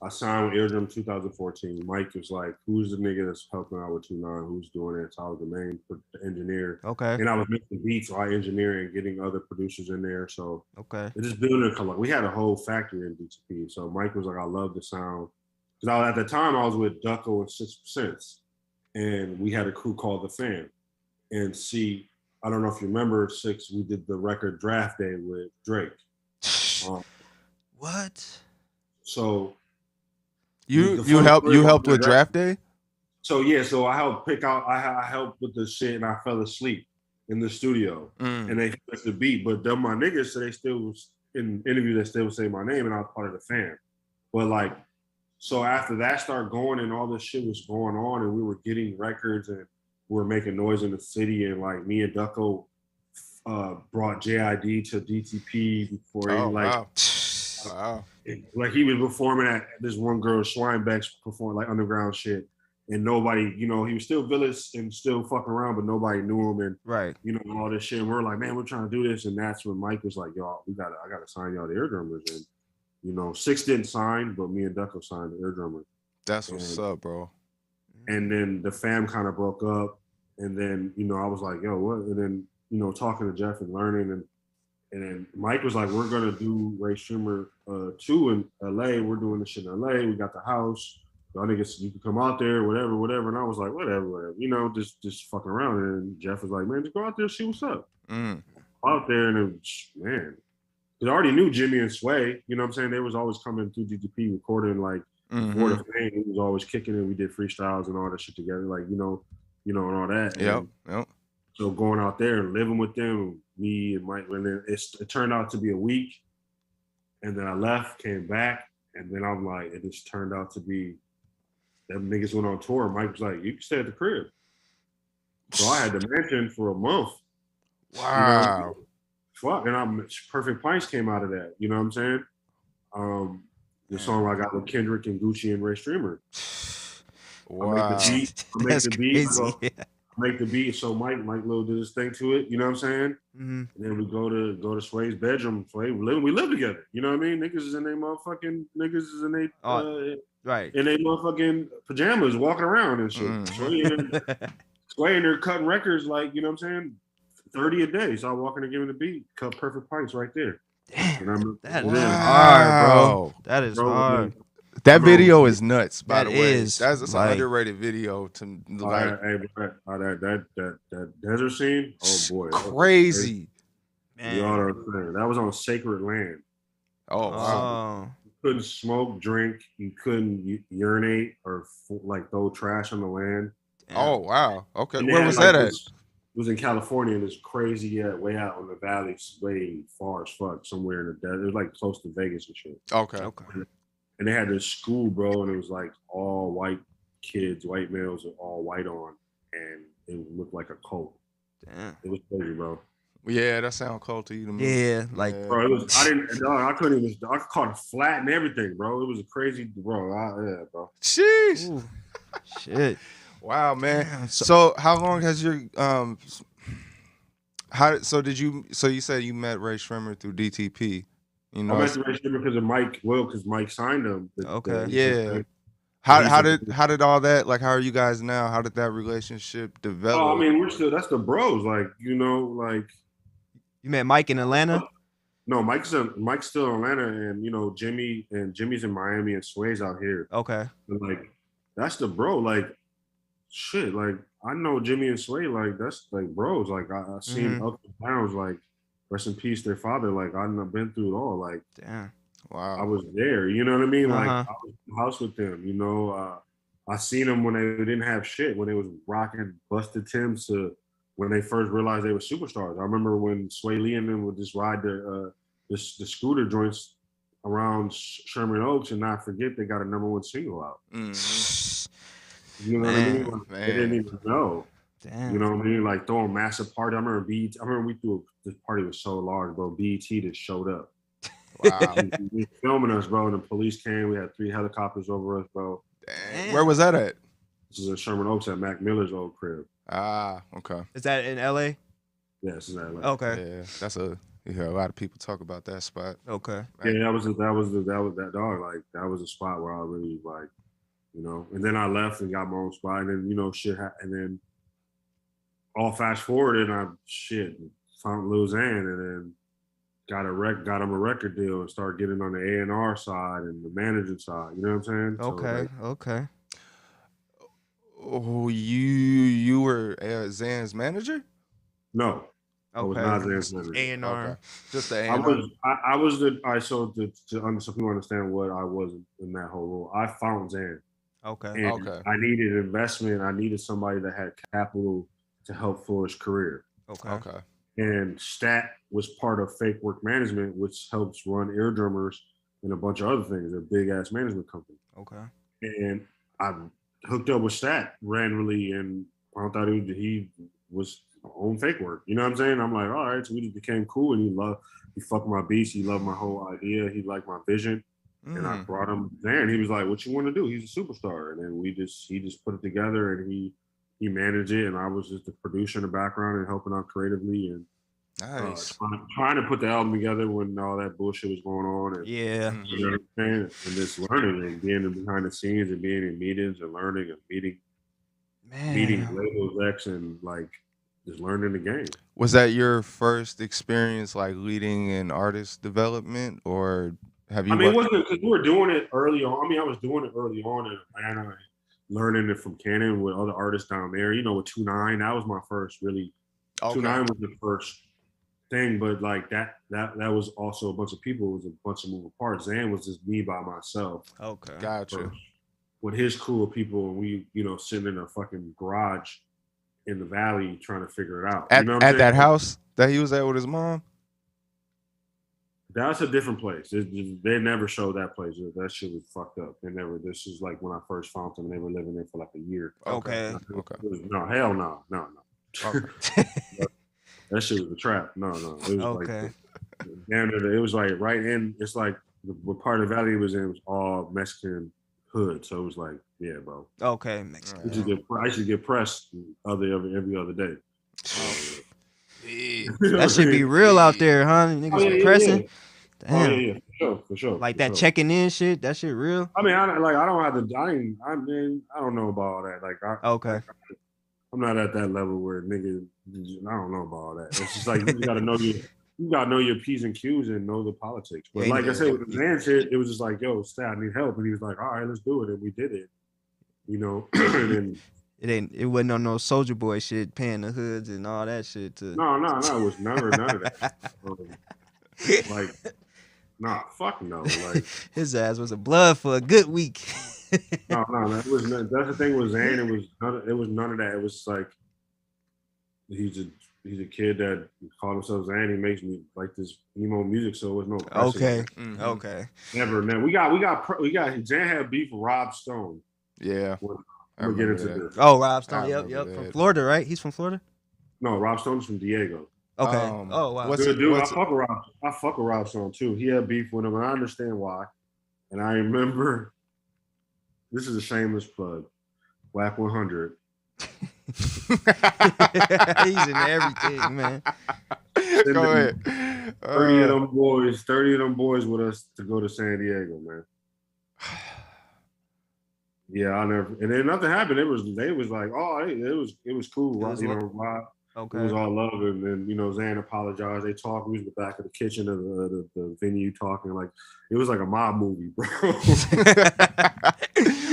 I signed with Eardrum 2014. Mike was like, "Who's the nigga that's helping out with 2-9? Who's doing it?" So I was the main engineer. Okay. And I was making beats, so I engineering and getting other producers in there. So okay. It just building a color. We had a whole factory in DTP. So Mike was like, "I love the sound," because at the time I was with Ducko and 6%. And we had a crew called The Fam. And I don't know if you remember, 6, we did the record Draft Day with Drake. What? So you helped with Draft Day? So yeah, so I helped pick out, I helped with the shit and I fell asleep in the studio. And they fixed the beat. But then my niggas, so they still was in interviews, they still would say my name and I was part of The Fam. But like, so after that started going and all this shit was going on and we were getting records and we were making noise in the city and like me and Ducko brought JID to DTP before wow. Like he was performing at this one girl Schweinbeck's performing like underground shit and nobody, he was still village and still fucking around, but nobody knew him and all this shit. And we're like, man, we're trying to do this. And that's when Mike was like, y'all, I gotta sign y'all the Eardrummers. And 6 didn't sign, but me and Ducko signed the Eardrummer. That's what's up, bro. And then the Fam kind of broke up. And then, I was like, yo, what? And then, talking to Jeff and learning. And then Mike was like, we're going to do Ray Schumer 2 in LA. We're doing this shit in LA. We got the house. Y'all niggas, you can come out there, whatever. And I was like, whatever. Just fucking around. And Jeff was like, man, just go out there, see what's up. Out there, and it was, man. Because I already knew Jimmy and Sway, you know what I'm saying? They was always coming through DTP recording like before the Fame. He was always kicking it. We did freestyles and all that shit together, like, and all that. Yep. So going out there and living with them, me and Mike, and then it turned out to be a week. And then I left, came back, and then I'm like, it just turned out to be, them niggas went on tour. Mike was like, you can stay at the crib. So I had the mansion for a month. Wow. Fuck, and Perfect Pints came out of that. You know what I'm saying? The song I got with Kendrick and Gucci and Ray Streamer. Wow. I make the beat. Crazy. Make the beat. So Mike Lil did his thing to it. You know what I'm saying? Mm-hmm. And then we go to Sway's bedroom. Sway, we live together. You know what I mean? Niggas is in their motherfucking Right. in their motherfucking pajamas walking around and shit. Sway in there cutting records like, you know what I'm saying? 30 a day. So I walk in and give him the beat. Cut perfect pipes right there. Damn, that is hard, bro. That is hard. That video is nuts, by the way. Is. That's an underrated video to like. That desert scene, oh boy, crazy. Man. You know what I'm saying? That was on sacred land. Oh wow. You couldn't smoke, drink. You couldn't urinate or like throw trash on the land. Oh wow. Okay, where was that at? It was in California, and it's crazy, way out in the valley, way far as fuck, somewhere in the desert. It was like close to Vegas and shit. Okay. And they had this school, bro, and it was like all white kids, white males, with all white on, and it looked like a cult. Damn. It was crazy, bro. Yeah, that sound cold to you to me. Yeah, like bro, it was. I couldn't even. I caught it flat and everything, bro. It was a crazy, bro. Yeah, bro. Sheesh. Ooh, shit. Wow, man. So how long has your So you said you met Ray Shrimmer through DTP? You know, I met Ray Shrimmer because of Mike. Well, because Mike signed him. Yeah. How did all that, like, how are you guys now? How did that relationship develop? Oh, I mean, that's the bros. Like, you know, like. You met Mike in Atlanta? No, Mike's still in Atlanta, and you know, Jimmy's in Miami, and Sway's out here. Okay. And like, that's the bro. Like, shit. Like, I know Jimmy and Sway. Like, that's like bros. Like, I seen ups and downs. Like, rest in peace, their father. Like, I've been through it all. Like, damn. Wow. I was there. You know what I mean? Like, I was in the house with them. You know, I seen them when they didn't have shit. When they was rocking Busted Timbs to. When they first realized they were superstars. I remember when Sway Lee and them would just ride the scooter joints around Sherman Oaks and not forget they got a #1 single out. Mm-hmm. You know what I mean? Like, they didn't even know. Damn. You know what I mean? Like throwing massive party. I remember we threw this party was so large, bro. BET just showed up. Wow. They filming us, bro. And the police came. We had 3 helicopters over us, bro. Damn. Where was that at? This is in Sherman Oaks at Mac Miller's old crib. Ah, okay. Is that in LA? Yeah, it's in LA. Okay. Yeah, that's you hear a lot of people talk about that spot. Okay. Yeah, that was that dog. Like that was a spot where I really like, you know. And then I left and got my own spot, and then you know and then all fast forward, and I found Lil Xan, and then got him a record deal and started getting on the A&R side and the managing side. You know what I'm saying? Okay. So, okay. Oh, you were Zan's manager? No. I was not Zan's manager. A&R. Okay. Just the A&R. So some people understand what I was in that whole role. I found Zan. Okay. And I needed investment. I needed somebody that had capital to help flourish career. Okay. And Stat was part of Fake Work Management, which helps run Ear Drummers and a bunch of other things. They're a big ass management company. Okay. And I hooked up with Stat randomly, and I thought he was on Fake Work. You know what I'm saying? I'm like, all right, so we just became cool, and he fucked my beats. He loved my whole idea. He liked my vision. And I brought him there, and he was like, "What you want to do?" He's a superstar, and then he just put it together, and he managed it, and I was just the producer in the background and helping out creatively and nice trying to put the album together when all that bullshit was going on. And, you know what I'm saying? And just learning and being behind the scenes and being in meetings and learning and meeting label execs and like just learning the game. Was that your first experience like leading in artist development, or have you? I mean, it wasn't because we were doing it early on. I mean, I was doing it early on in Atlanta, learning it from Canon with other artists down there. You know, with 2-9, that was my first really. 2-9 was the first thing, but like that was also a bunch of people. It was a bunch of moving parts. Zan was just me by myself. Okay, gotcha. With his crew of people, and we, you know, sitting in a fucking garage in the valley trying to figure it out. At, you know what I'm at that saying? house that he was at with his mom? That's a different place. They never showed that place. That shit was fucked up. They never. This is like when I first found them. They were living there for like a year. Okay. No, hell no. Okay. That shit was a trap. No. It was okay. Like, it was like right in. It's like what part of the valley it was in was all Mexican hood. So it was like, yeah, bro. Okay, Mexican. I used to get pressed every other day. That should be real out there, huh? Niggas pressing. Yeah. Damn. Oh yeah, for sure. Like for that sure. checking in shit. That shit real. I mean, I don't have to. I don't know about all that. Okay. I'm not at that level where nigga. I don't know about all that. It's just like you gotta know your P's and Q's and know the politics. But like I said, with the Zan shit, it was just like, yo, Stat, I need help, and he was like, all right, let's do it, and we did it. You know, and then It wasn't on no Soldier Boy shit, paying the hoods and all that shit. No, it was none of that. Like, nah, fuck no. Like his ass was a blood for a good week. no, that was not, that's the thing with Zane. It was none of that. It was like he's a kid that called himself Zane. He makes me like this emo music, so it was no pressure. Okay, okay. Never. We got Zane had beef with Rob Stone. Yeah. We'll get into this. Oh, Rob Stone. Yep. From Florida, right? He's from Florida. No, Rob Stone's from Diego. Okay. Oh wow. Good dude. I fuck with Rob Stone too. He had beef with him, and I understand why. And I remember. This is a shameless plug. Whack 100. He's in everything, man. Go ahead. 30 of them boys with us to go to San Diego, man. Yeah, I never. And then nothing happened. They was like, oh, hey, it was cool. Rob. Okay. It was all love, and then Zan apologized. They talked. We was in the back of the kitchen of the venue talking like it was like a mob movie, bro.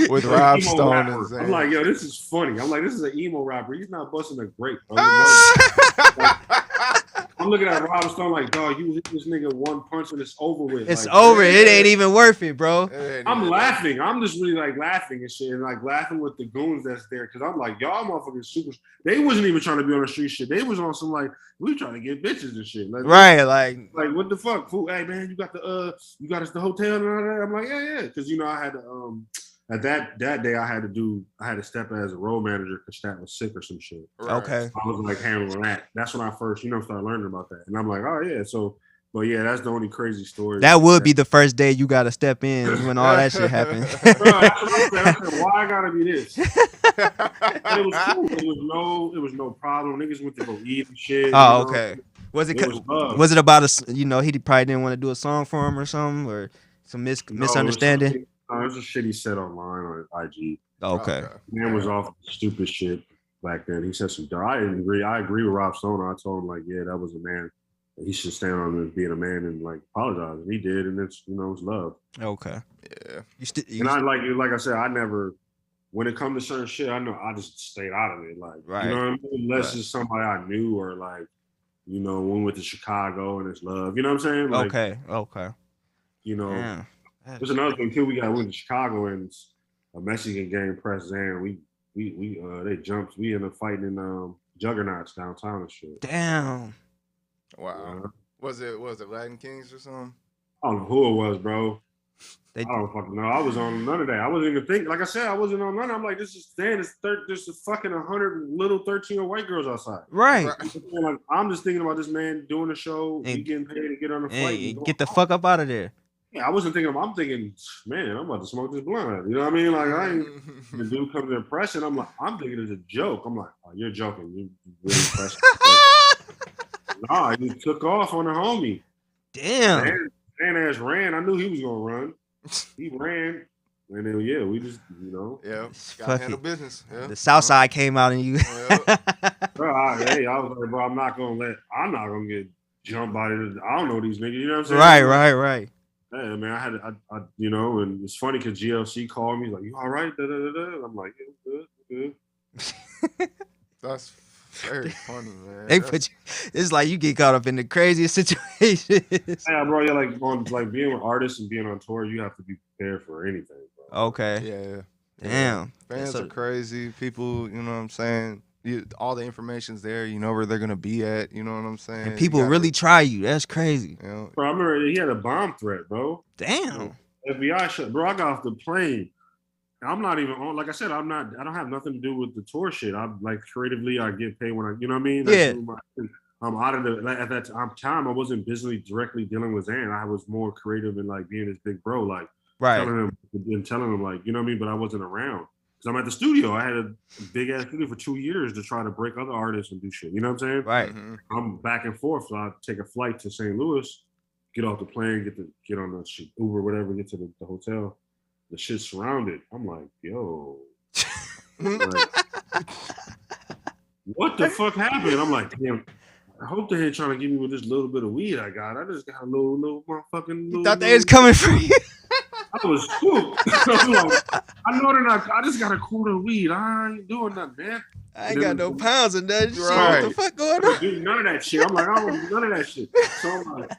With Rob Stone and Zan. I'm like, yo, this is funny. I'm like, this is an emo rapper. He's not busting a grape. I'm looking at Rob Stone like, dog, you hit this nigga one punch and it's over with. It's like, over. It ain't even worth it, bro. I'm laughing. I'm just really like laughing and shit, and like laughing with the goons that's there because I'm like, y'all motherfuckers super. They wasn't even trying to be on the street shit. They was on some like we trying to get bitches and shit. Like, right, like what the fuck? Fool, hey man, you got us the hotel and all that. I'm like, yeah, because I had to at that day I had to step as a role manager because Stat was sick or some shit. Right. Okay. I was like handling that. That's when I first started learning about that, and I'm like, oh yeah, so. But yeah, that's the only crazy story. That would be the first day you gotta step in when all that shit happened. Bro, that's what I said. Why I gotta be this? It was cool. It was no problem. Niggas went to go eat and shit. Oh, okay. Was it about he probably didn't want to do a song for him or something or some misunderstanding? It was a shit he said online on IG. Okay. Man was off stupid shit back then. He said some. I didn't agree. I agree with Rob Stone. I told him like, yeah, that was a man. He should stand on being a man and like apologize. And he did, and it's it's love. Okay. Yeah. And I like I said, I never. When it comes to certain shit, I know I just stayed out of it. Like right. You know what I mean? Unless it's somebody I knew or like when we went to Chicago and it's love. You know what I'm saying? Like, okay. There's another thing too. We went to Chicago and a Mexican gang pressed Zan. We they jumped. We ended up fighting in Juggernauts downtown and shit. Damn. Wow. Was it Latin Kings or something? I don't know who it was, bro. I don't fucking know. I was on none of that. I wasn't even thinking. Like I said, I wasn't on none. I'm like, this is there's a fucking 100 little 13-year-old white girls outside. Right. Like, I'm just thinking about this man doing a show, he getting paid to get on the flight. And get the fuck up out of there. Yeah, I wasn't thinking. I'm thinking, man, I'm about to smoke this blunt. You know what I mean? Like, I ain't. The dude comes to impress, and I'm thinking it's a joke. I'm like, oh, you're joking. You really impressed. Nah, he took off on a homie. Damn. Man ass ran. I knew he was gonna run. He ran. And then we just Yeah. Gotta handle business. Yeah. The South Side came out and you Bro, I was like, bro, I'm not gonna get jumped by it. I don't know these niggas, you know what I'm saying? Right. Yeah, man, I and it's funny because GLC called me, he's like, you all right? Da, da, da, da. I'm like, yeah, good. That's very funny, man. It's like you get caught up in the craziest situations. Yeah, bro. Yeah, like being with artists and being on tour, you have to be prepared for anything, bro. Okay. Yeah. Damn. Fans are crazy. People, you know what I'm saying? All the information's there. You know where they're gonna be at. You know what I'm saying? And people really try you. That's crazy. You know? Bro, I remember he had a bomb threat, bro. Damn. FBI shut. Bro, I got off the plane. I'm not even on. Like I said, I don't have nothing to do with the tour shit. I'm like creatively, I get paid when you know what I mean? Yeah. out of the like, at that time I wasn't busily directly dealing with Zan. I was more creative and like being his big bro, like telling him like, you know what I mean, but I wasn't around. Because I'm at the studio. I had a big ass studio for 2 years to try to break other artists and do shit. You know what I'm saying? Right. I'm back and forth. So I take a flight to St. Louis, get off the plane, get on the shit, Uber, whatever, get to the hotel. The shit's surrounded. I'm like, yo. Like, what the fuck happened? I'm like, damn. I hope they ain't trying to give me with this little bit of weed I got. I just got a little motherfucking. You thought they was coming for you? I was spooked. I'm like, I know they're not. I just got a quarter of weed. I ain't doing nothing, man. I ain't got no pounds of that shit. Right. What the fuck going on? Dude, none of that shit. I'm like, I don't do none of that shit. So I'm like,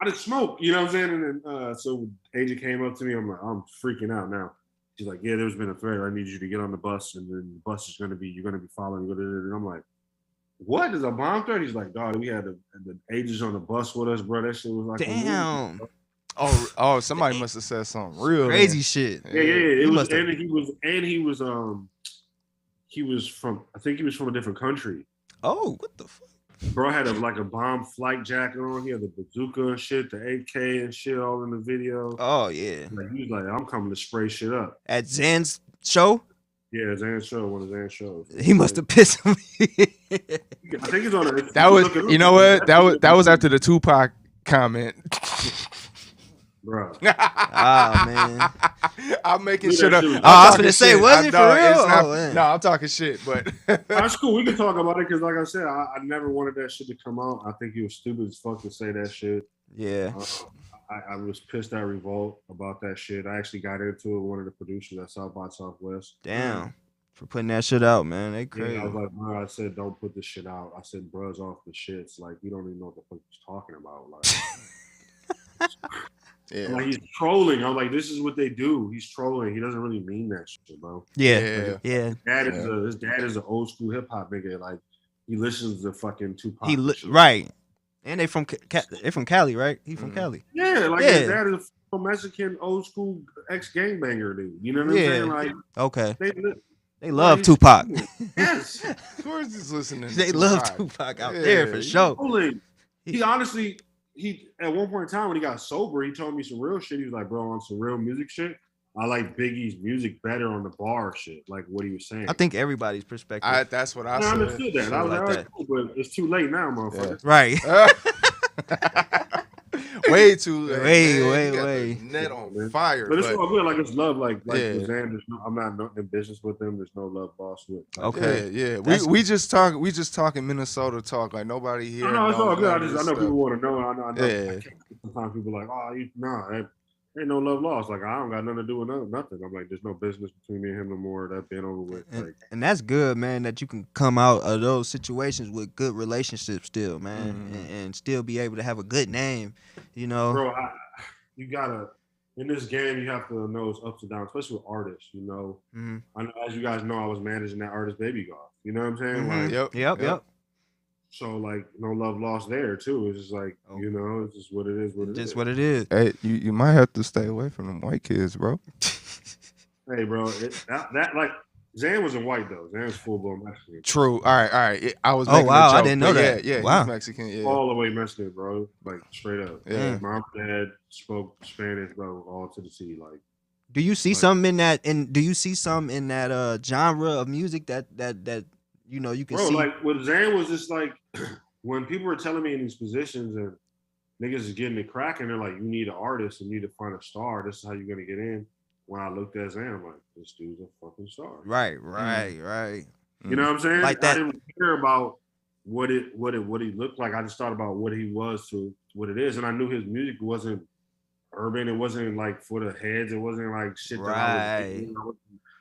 I just smoke. You know what I'm saying? And then so Aja came up to me. I'm like, I'm freaking out now. She's like, yeah, there's been a threat. I need you to get on the bus, and then the bus is you're gonna be following. And I'm like, what is a bomb threat? He's like, dog, we had the Ages on the bus with us, bro. That shit was like, damn. Oh, somebody must have said something real crazy shit. Yeah. It was, and he was from, I think he was from a different country. Oh, what the fuck? Bro had a bomb flight jacket on. He had the bazooka and shit, the AK and shit all in the video. Oh yeah. Like, he was like, I'm coming to spray shit up. At Zan's show? Yeah, Zan's show, one of Zan's shows. He must have pissed me. I think it's on it. That was, you know what? That was after the Tupac comment. Bro. Oh man. I'm making shit up. I was gonna say, was it for real? No, I'm talking shit, but that's cool. We can talk about it because, like I said, I never wanted that shit to come out. I think he was stupid as fuck to say that shit. Yeah. I was pissed at Revolt about that shit. I actually got into it with one of the producers at South by Southwest. Damn. For putting that shit out, man. They crazy. Yeah, I was like, bro, I said, don't put this shit out. I said, bruh's off the shits. Like, you don't even know what the fuck he's talking about. Like, yeah. Like, he's trolling. I'm like, this is what they do. He's trolling. He doesn't really mean that shit, bro. Yeah. His dad is an old school hip hop nigga. Like, he listens to fucking Tupac. Right. And they from Cali, right? He from Cali. Yeah, like his dad is a Mexican old school ex gangbanger dude. You know what I'm saying? Like, okay. They Love love Tupac. Yes. Of course he's listening. They love Tupac out there for sure. He honestly, at one point in time when he got sober, he told me some real shit. He was like, bro, on some real music shit, I like Biggie's music better on the bar shit, like what he was saying. I think everybody's perspective. That's what I said. I understood that. I was like, cool, but it's too late now, motherfucker. Yeah. Right. Way too late. Way. Net on fire. But it's all good. Like, it's love. Like Zan, I'm not in business with them. There's no love lost with. Like, okay. Yeah. We just talking Minnesota talk. Like, nobody here. No, it's all good. I know people want to know. I know. Yeah. Sometimes people are like, ain't no love lost. Like, I don't got nothing to do with nothing. I'm like, there's no business between me and him no more. That's been over with. And that's good, man, that you can come out of those situations with good relationships still, man, and still be able to have a good name, you know. Bro, you gotta, in this game, you have to know it's ups and downs, especially with artists, you know. I know, as you guys know, I was managing that artist Baby Golf. You know what I'm saying? Like, Yep. So, like, no love lost there, too. It's just like, you know, it's just what it is, what it is. Hey, you might have to stay away from them white kids, bro. Hey, bro, that like, Zan wasn't white, though. Zan was full-blown Mexican. True. All right. I was making a joke, I didn't know that. Yeah, wow. He's Mexican, yeah. All the way Mexican, bro. Like, straight up. Yeah. Mom and dad spoke Spanish, bro, all to the sea. Like, do you see something in that, do you see something in that genre of music that you know, you can see? Bro, like, what Zan was just like, when people were telling me in these positions and niggas is getting it cracking, they're like, you need an artist, you need to find a star. This is how you're going to get in. When I looked at Zan, I'm like, this dude's a fucking star. Right. You know what I'm saying? Like that. I didn't care about what he looked like. I just thought about what he was to what it is. And I knew his music wasn't urban. It wasn't like for the heads. It wasn't like shit that I was, you know,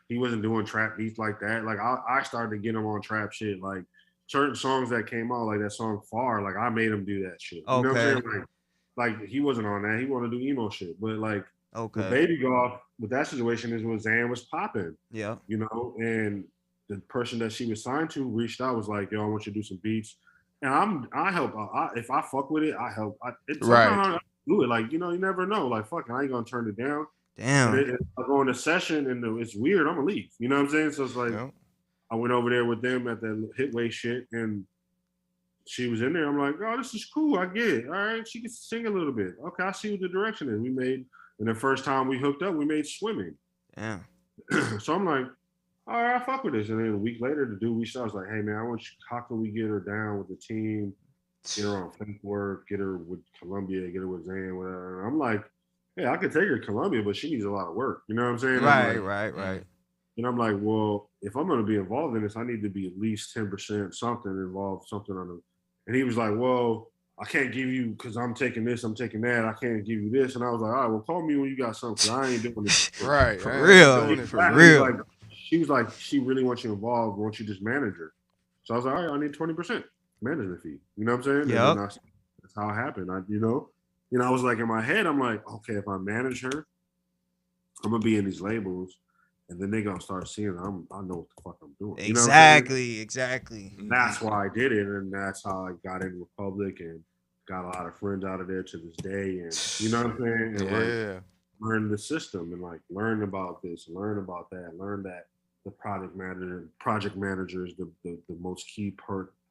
he wasn't doing trap beats like that. Like, I started to get him on trap shit. Like, certain songs that came out, like that song Far, like I made him do that shit. You know what I'm saying? Like he wasn't on that. He wanted to do emo shit. But like with Baby Golf, with that situation is when Zan was popping. Yeah. You know, and the person that she was signed to reached out, was like, yo, I want you to do some beats. And I help. If I fuck with it, I help. I do it. Like, you know, you never know. Like, fuck, I ain't gonna turn it down. Damn. If I go in a session and it's weird, I'm gonna leave. You know what I'm saying? So it's like, I went over there with them at the Hitway shit, and she was in there. I'm like, oh, this is cool. I get it. All right, she can sing a little bit. Okay, I see what the direction is. We made, and the first time we hooked up, we made swimming. Yeah. So I'm like, all right, I fuck with this. And then a week later, the dude reached out. I was like, hey man, how can we get her down with the team? Get her on fake work, get her with Columbia, get her with Zan, whatever. And I'm like, yeah, I could take her to Columbia, but she needs a lot of work. You know what I'm saying? Right. And I'm like, well, if I'm going to be involved in this, I need to be at least 10% something involved, something on the. And he was like, well, I can't give you because I'm taking this, I'm taking that. I can't give you this. And I was like, all right, well, call me when you got something. I ain't doing this. Right. For real. For real. Like, she was like, she really wants you involved. Won't you just manage her? So I was like, all right, I need 20% management fee. You know what I'm saying? Yeah. That's how it happened. I was like in my head, I'm like, okay, if I manage her, I'm gonna be in these labels, and then they gonna start seeing I know what the fuck I'm doing. Exactly. And that's why I did it, and that's how I got in Republic and got a lot of friends out of there to this day. And you know what I'm saying? And learn the system and like learn about this, learn about that, learn that the project manager is the most key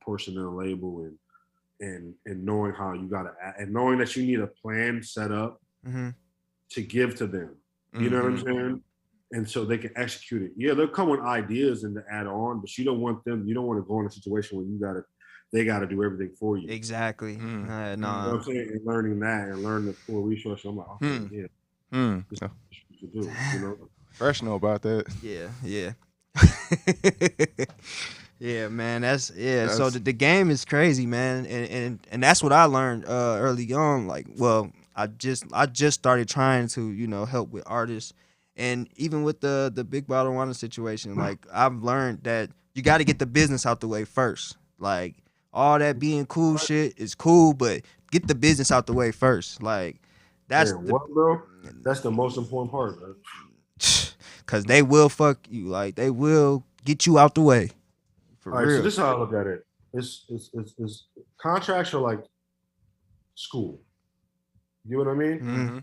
portion of the label, and knowing how you gotta and knowing that you need a plan set up to give to them. You know what I'm saying? And so they can execute it. Yeah, they'll come with ideas and to add on, but you don't want to go in a situation where they gotta do everything for you. Exactly. You know what I'm saying? And learning that and learning the core resources. I'm like, okay, this is what you do, you know? Fresh know about that. Yeah. Yeah, man. That's so the game is crazy, man. And that's what I learned early on. Like, well, I just started trying to, help with artists. And even with the Big Bottle Wonder situation, like I've learned that you got to get the business out the way first. Like all that being cool shit is cool, but get the business out the way first. Like that's bro? That's the most important part, bro. Cause they will fuck you. Like they will get you out the way. For all right, real. so this is how I look at it. It's contracts are like school. You know what I mean? Mm-hmm.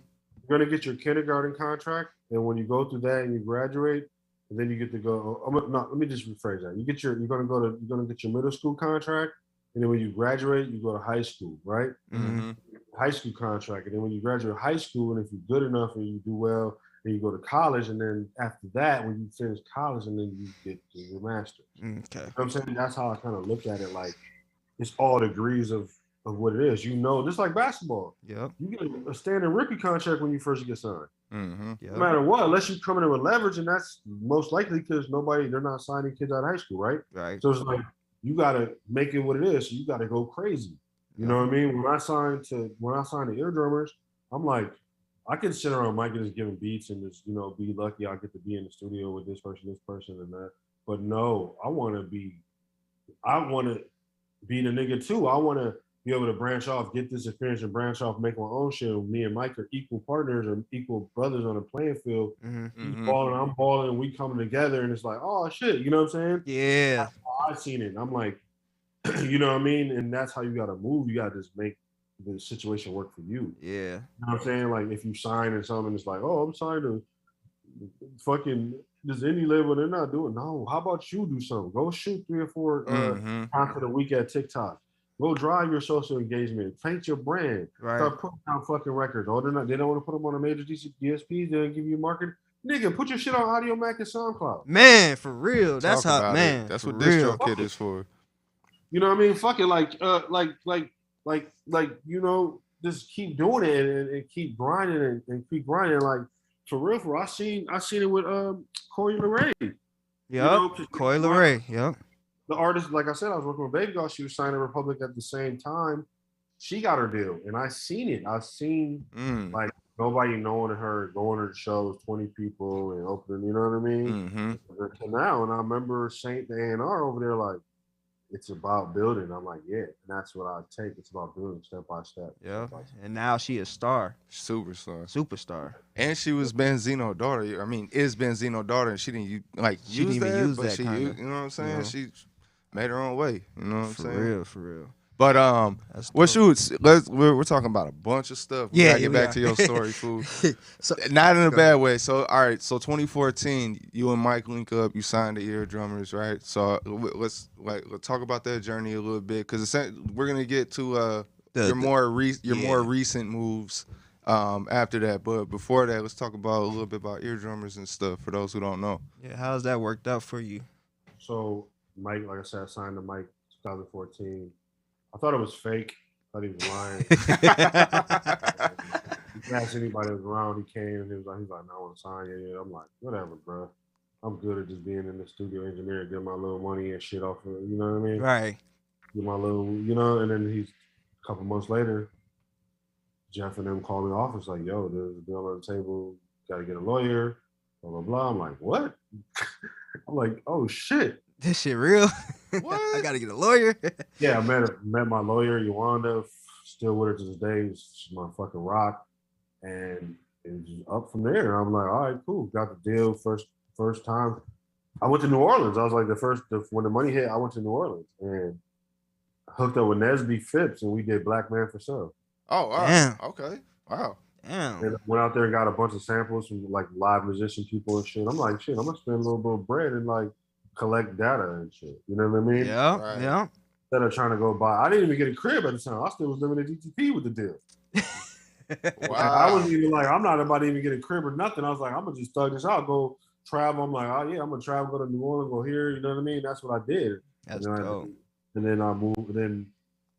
You're gonna get your kindergarten contract, and when you go through that and you graduate, and then you get to go. Let me just rephrase that. You're gonna get your middle school contract, and then when you graduate, you go to high school, right? Mm-hmm. High school contract, and then when you graduate high school, and if you're good enough and you do well, then you go to college, and then after that, when you finish college, and then you get your master's. Okay. You know what I'm saying? That's how I kind of look at it. Like it's all degrees of what it is. Just like basketball. Yep. You get a standard rookie contract when you first get signed. Yep. No matter what, unless you come in with leverage, and that's most likely because they're not signing kids out of high school, right? Right. So it's like you gotta make it what it is. So you gotta go crazy. You know what I mean? When I signed the Eardrummers, I'm like, I can sit around Mike and just give him beats and just, be lucky I get to be in the studio with this person, and that. But no, I want to be the nigga too. I want to be able to branch off, get this experience and branch off, make my own shit. Me and Mike are equal partners or equal brothers on the playing field. He's balling, I'm balling, and we coming together, and it's like, oh shit, you know what I'm saying? Yeah. That's how I seen it. And I'm like, you know what I mean? And that's how you got to move. You got to just make the situation work for you. Yeah. You know what I'm saying? Like if you sign and something, it's like, oh, I'm signed to fucking this indie label. They're not doing. No, how about you do something? Go shoot 3 or 4 content a week at TikTok. Go drive your social engagement. Paint your brand. Right. Start putting out fucking records. Oh, they don't want to put them on a major DSPs. They don't give you marketing. Nigga, put your shit on Audio Mac and SoundCloud. Man, for real. That's how, man. That's what DistroKid is for. You know what I mean? Fuck it, just keep doing it and keep grinding and keep grinding. Like for real, I seen it with Corey LeRae. Yep. Corey LeRae. Yep. The artist, like I said, I was working with Baby Doll. She was signing Republic at the same time. She got her deal, and I seen it. I seen like nobody knowing her, going to the shows, 20 people and opening. You know what I mean? To now, and I remember Saint the A&R over there like. It's about building. I'm like, yeah, and that's what I take. It's about building step by step. Yeah, and now she a star, superstar, and she was Benzino's daughter. I mean, is Benzino's daughter, and she didn't use that. You know what I'm saying? She made her own way. You know what I'm saying? For real. But what dope. we're talking about a bunch of stuff. We Yeah, gotta get back to your story, fool. Not in a bad way. So all right, so 2014, you and Mike link up. You signed the Eardrummers, right? So let's talk about that journey a little bit, because we're gonna get to your more recent moves after that. But before that, let's talk about a little bit about Eardrummers and stuff for those who don't know. Yeah, how's that worked out for you? So Mike, like I said, I signed to Mike 2014. I thought it was fake. I thought he was lying. He asked anybody that was around. He came and he's like, no, I want to sign you. Yeah. I'm like, whatever, bro. I'm good at just being in the studio engineer, getting my little money and shit off of it. You know what I mean? Right. Get my little, and then a couple months later, Jeff and them called me in the office like, yo, there's a bill on the table. Got to get a lawyer. Blah blah blah. I'm like, what? I'm like, oh shit. This shit real? What? I gotta get a lawyer. Yeah, I met my lawyer, Yolanda, still with her to this day. She's my fucking rock. And it was up from there. I'm like, all right, cool. Got the deal first time. I went to New Orleans. I was like when the money hit, I went to New Orleans and hooked up with Nesby Phipps and we did Black Man for Sale. Oh, wow. Damn. Okay. Wow. Damn. And I went out there and got a bunch of samples from like live musician people and shit. I'm like, shit, I'm gonna spend a little bit of bread and like collect data and shit. You know what I mean? Yeah. Right. Yeah. Instead of trying to go buy, I didn't even get a crib at the time. I still was living at DTP with the deal. Wow. I wasn't even like, I'm not about to even get a crib or nothing. I was like, I'm gonna just thug this out, go travel. I'm like, oh yeah, I'm gonna travel, go to New Orleans, go here. You know what I mean? That's what I did. That's and dope. And then I moved. And then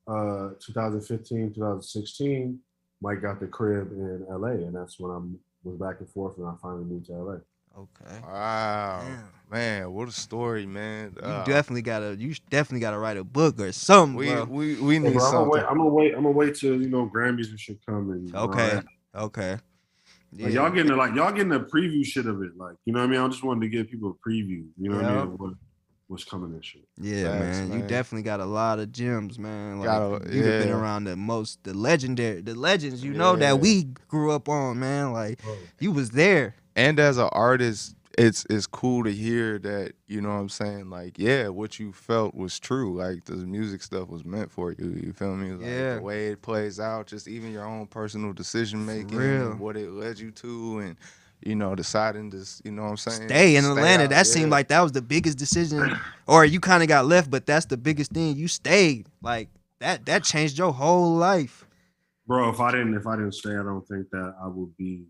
2015, 2016, Mike got the crib in LA, and that's when I was back and forth, and I finally moved to LA. Okay. Wow. Damn. Man, what a story, man. You definitely gotta write a book or something, bro. We Hey, need bro, something. I'm gonna wait till Grammys and shit come and Okay. Okay. Yeah. Like, y'all getting the preview shit of it, like, you know what I mean? I just wanted to give people a preview, you know what I mean, of what's coming and shit. Yeah, Thanks, man. You definitely got a lot of gems, man. Like, you've been around the legends, that we grew up on, man. Like, you was there. And as an artist, it's cool to hear that, you know what I'm saying? Like, yeah, what you felt was true. Like, the music stuff was meant for you. You feel me? Like, Yeah. the way it plays out, just even your own personal decision making, and what it led you to, and deciding to, you know what I'm saying? Stay in Atlanta. Out, that seemed like that was the biggest decision. Or you kind of got left, but that's the biggest thing. You stayed. Like, that changed your whole life. Bro, if I didn't stay, I don't think that I would be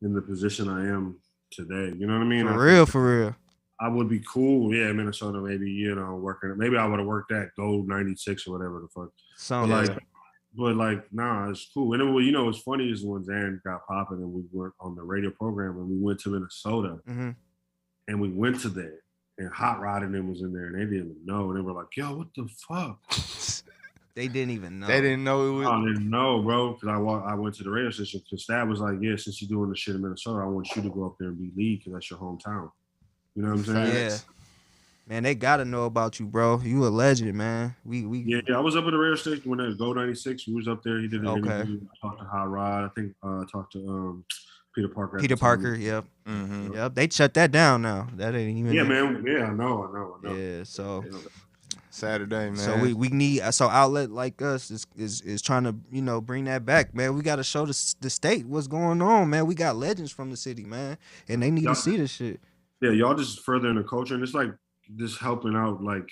in the position I am today. You know what I mean? For real. I would be cool. Yeah, Minnesota, maybe, working. Maybe I would have worked at Gold 96 or whatever the fuck. But nah, it's cool. And then, what's funny is when Zan got popping and we were on the radio program and we went to Minnesota and we went to there and Hot Rod and them was in there and they didn't even know. And they were like, yo, what the fuck? They didn't even know. They didn't know it was. I didn't know, bro, because I went to the radio station because Stab was like, yeah, since you're doing the shit in Minnesota, I want you to go up there and be lead because that's your hometown. You know what I'm saying? Yeah. Man, they gotta know about you, bro. You a legend, man. Yeah, I was up at the radio station when it was Go 96. We was up there. He did an interview. I talked to Hot Rod. I think I talked to Peter Parker. Peter Parker, yep. Mm-hmm. Yep. They shut that down now. That ain't even. Yeah, man. Yeah, I know. Yeah, so. Saturday, man. So we need outlet like us is trying to bring that back, man. We got to show the state what's going on, man. We got legends from the city, man, and they need to see this shit. Yeah, y'all just furthering the culture, and it's like just helping out, like,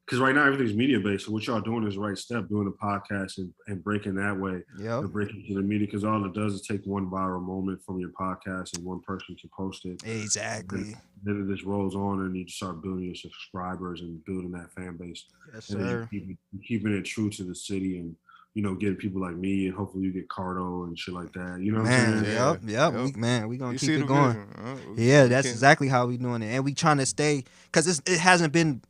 because right now everything's media based. So what y'all doing is the right step, doing the podcast and breaking that way. Yeah, and breaking to the media, because all it does is take one viral moment from your podcast and one person can post it. Exactly. Then it just rolls on, and you start building your subscribers and building that fan base. Yes, and sir. Keeping it true to the city, and getting people like me, and hopefully you get Cardo and shit like that. You know what I'm saying? Yep. We gonna keep it going. That's exactly how we doing it, and we trying to stay, because it hasn't been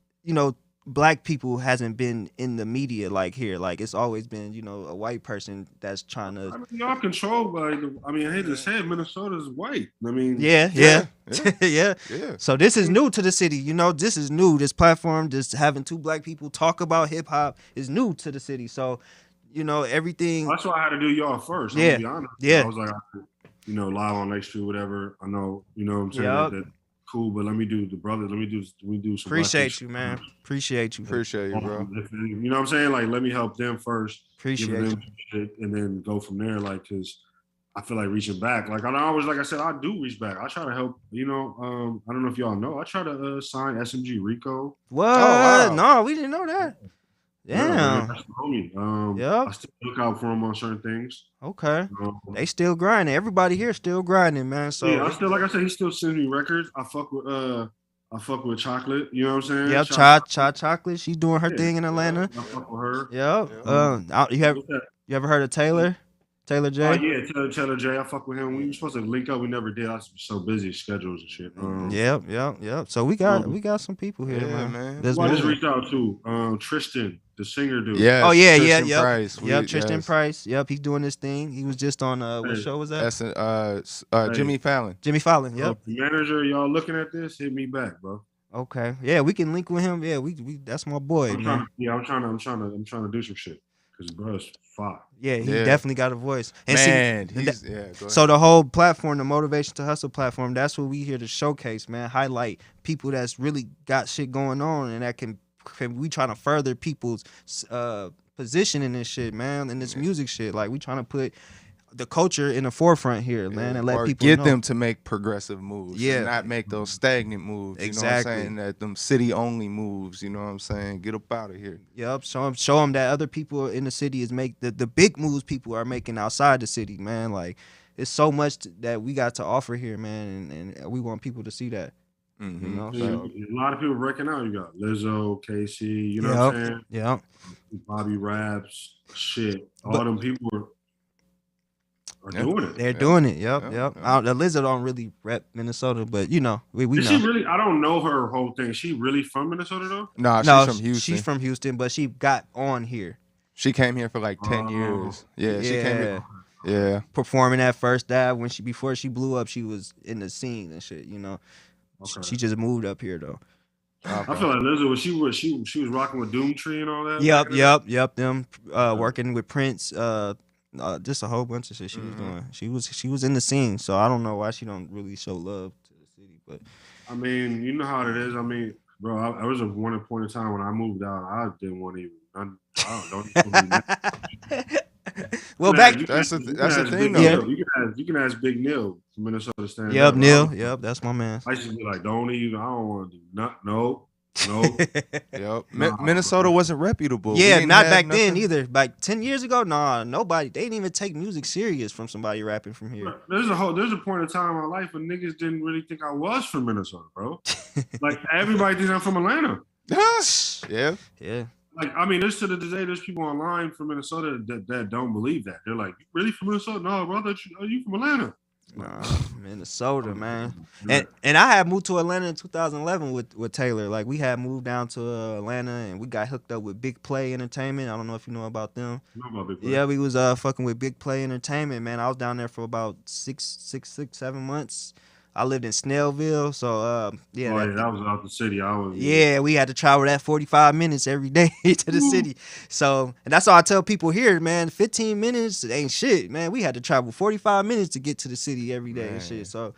Black people hasn't been in the media like here. Like, it's always been, a white person that's trying to. I mean, y'all controlled by. I hate to say it, Minnesota's white. I mean, yeah. So this is new to the city. This is new. This platform, just having two Black people talk about hip hop is new to the city. So, everything. That's why I had to do y'all first. I'm gonna be honest. I was like, live on Lake Street, whatever. I know, what I'm saying. That cool, but let me do the brothers. Let me do some. Appreciate you, man. Appreciate you. Appreciate you, bro. You know what I'm saying? Like, let me help them first. Appreciate them shit, and then go from there. Like, cause I feel like reaching back. Like I always, like I said, I do reach back. I try to help. You know, I don't know if y'all know. I try to sign SMG Rico. What? Oh, wow. No, we didn't know that. Damn. Yeah, that's the homie. Yep. I still look out for him on certain things. Okay. They still grinding. Everybody here still grinding, man. So yeah, I still, like I said, he still sends me records. I fuck with Chocolate. You know what I'm saying? Yep, Cha Chocolate. She's doing her thing in Atlanta. I fuck with her. Yep. You ever heard of Taylor? Taylor J? Oh yeah, Taylor J. I fuck with him. We were supposed to link up. We never did. I was so busy, schedules and shit. Yep. So we got some people here, man. I just reached out to Tristan, the singer dude. Yeah. Oh yeah, Tristan yep. Price. Tristan Price. Yep, he's doing his thing. He was just on what show was that? That's Jimmy Fallon. Jimmy Fallon. Yep. Manager, y'all looking at this? Hit me back, bro. Okay. Yeah, we can link with him. Yeah, we that's my boy, man. I'm trying to do some shit. Cause bro's fire. Yeah, he definitely got a voice. And man, so the whole platform, the Motivation to Hustle platform, that's what we here to showcase, man. Highlight people that's really got shit going on and that can we trying to further people's position in this shit, man, in this music shit. Like we trying to put the culture in the forefront here, man, and let people get know. them to make progressive moves, and not make those stagnant moves. Exactly. You know what I'm saying? That them city only moves. You know what I'm saying? Get up out of here. Yep. Show them that other people in the city is make the big moves people are making outside the city, man. Like it's so much that we got to offer here, man, and we want people to see that. Mm-hmm. You know, so a lot of people breaking out. You got Lizzo, Casey. You know what I'm saying? Yeah. Bobby Raps, shit. All them people are doing it. They're doing it. Yep. The Lizzo don't really rep Minnesota, but you know, we know. She really? I don't know her whole thing. Is she really from Minnesota though? No, she's from Houston. She's from Houston, but she got on here. She came here for like 10 years. Yeah, she came here. Yeah, performing at First Ave before she blew up, she was in the scene and shit. You know, she just moved up here though. I feel like Lizzo she was rocking with Doomtree and all that. Yep. Them working with Prince. Just a whole bunch of shit she was doing. She was in the scene, so I don't know why she don't really show love to the city. But I mean, you know how it is. I mean, bro, I was at one point in time when I moved out, I didn't want to even. Well, that's the thing, though. You can ask Big Neil from Minnesota Stand. Yep, Neil. Yep, that's my man. I used to be like, don't even. I don't want to do nothing. No. Yep. Minnesota wasn't reputable. Yeah, not back then either. Like 10 years ago, nobody. They didn't even take music serious from somebody rapping from here. There's a point in time in my life when niggas didn't really think I was from Minnesota, bro. Like everybody thinks I'm from Atlanta. Yeah. Like, I mean, there's to the day, there's people online from Minnesota that don't believe that. They're like, you really from Minnesota? No, brother, are you from Atlanta? Nah, Minnesota, man. And I had moved to Atlanta in 2011 with Taylor. Like, we had moved down to Atlanta, and we got hooked up with Big Play Entertainment. I don't know if you know about them. I know about Big Play. Yeah, we was fucking with Big Play Entertainment, man. I was down there for about 7 months. I lived in Snellville, so that was out the city. We had to travel that 45 minutes every day to the city. So, and that's all I tell people here, man. 15 minutes ain't shit, man. We had to travel 45 minutes to get to the city every day and shit. So,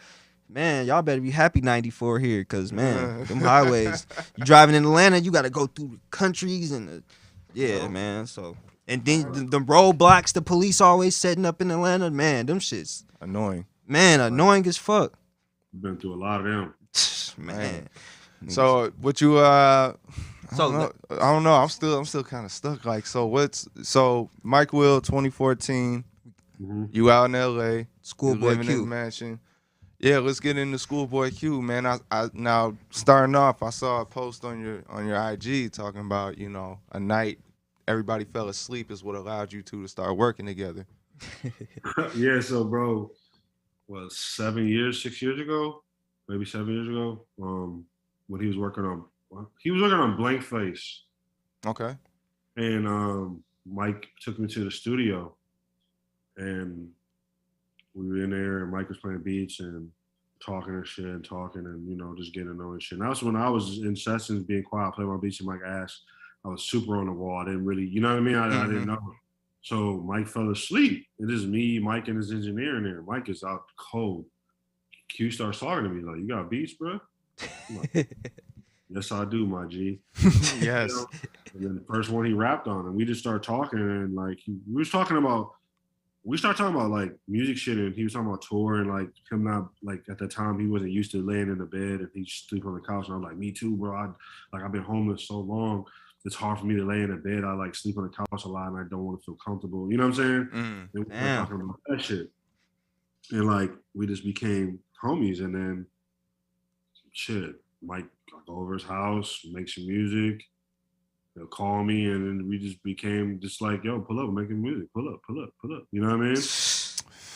man, y'all better be happy 94 here, cause man, them highways. You driving in Atlanta, you got to go through the countries and man. So, and then the roadblocks the police always setting up in Atlanta, man, them shits annoying. Man, annoying as fuck. Been through a lot of them, man. So what you I don't know. I'm still kind of stuck. Like, so Mike Will 2014. You out in LA, Schoolboy living Q in the mansion. Yeah, let's get into Schoolboy Q, man. I now starting off, I saw a post on your IG talking about, you know, a night everybody fell asleep is what allowed you two to start working together. Yeah, so bro. 6 years ago, maybe 7 years ago, when he was working on Blank Face. Okay. And Mike took me to the studio, and we were in there, and Mike was playing beats and talking and shit, and you know, just getting to know and shit. And that was when I was in sessions, being quiet, playing my beats, and Mike asked. I was super on the wall. I didn't really, you know what I mean? I didn't know. So Mike fell asleep. It is me, Mike, and his engineer in there. Mike is out cold. Q starts talking to me like, "You got beats, bro?" Yes, I do, my G. Yes. You know? And then the first one he rapped on, and we just started talking, and like we started talking about like music shit, and he was talking about tour and like him not like at the time he wasn't used to laying in the bed and he sleep on the couch. And I was like, me too, bro. I've been homeless so long. It's hard for me to lay in the bed. I like sleep on the couch a lot, and I don't want to feel comfortable. You know what I'm saying? And we started talking about that shit, and like we just became homies, and then shit, Mike, I go over his house, make some music. They'll call me, and then we just became just like, yo, pull up, making music, pull up. You know what I mean?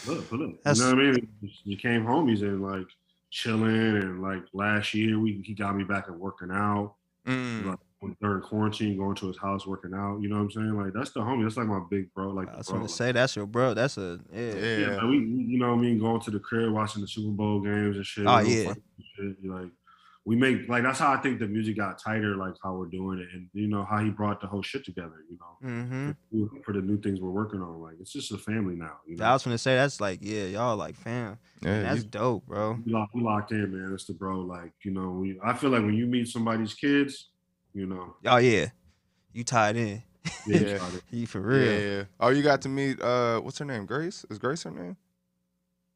Pull up. You know what I mean? It just became homies and like chilling. And like last year, he got me back at working out. Like during quarantine, going to his house, working out. You know what I'm saying? Like that's the homie. That's like my big bro. Like I was gonna say that's your bro. That's a yeah. Like, we you know what I mean, going to the crib, watching the Super Bowl games and shit. Oh yeah. Like we make like that's how I think the music got tighter, like how we're doing it, and you know how he brought the whole shit together. You know, for the new things we're working on. Like it's just a family now. You know? I was gonna say that's like y'all like fam. Yeah, that's dope, bro. We locked in, man. That's the bro. Like you know, I feel like when you meet somebody's kids, you know. Oh yeah, you tied in. Yeah, you for real. Yeah. Oh, you got to meet what's her name? Grace? Is Grace her name?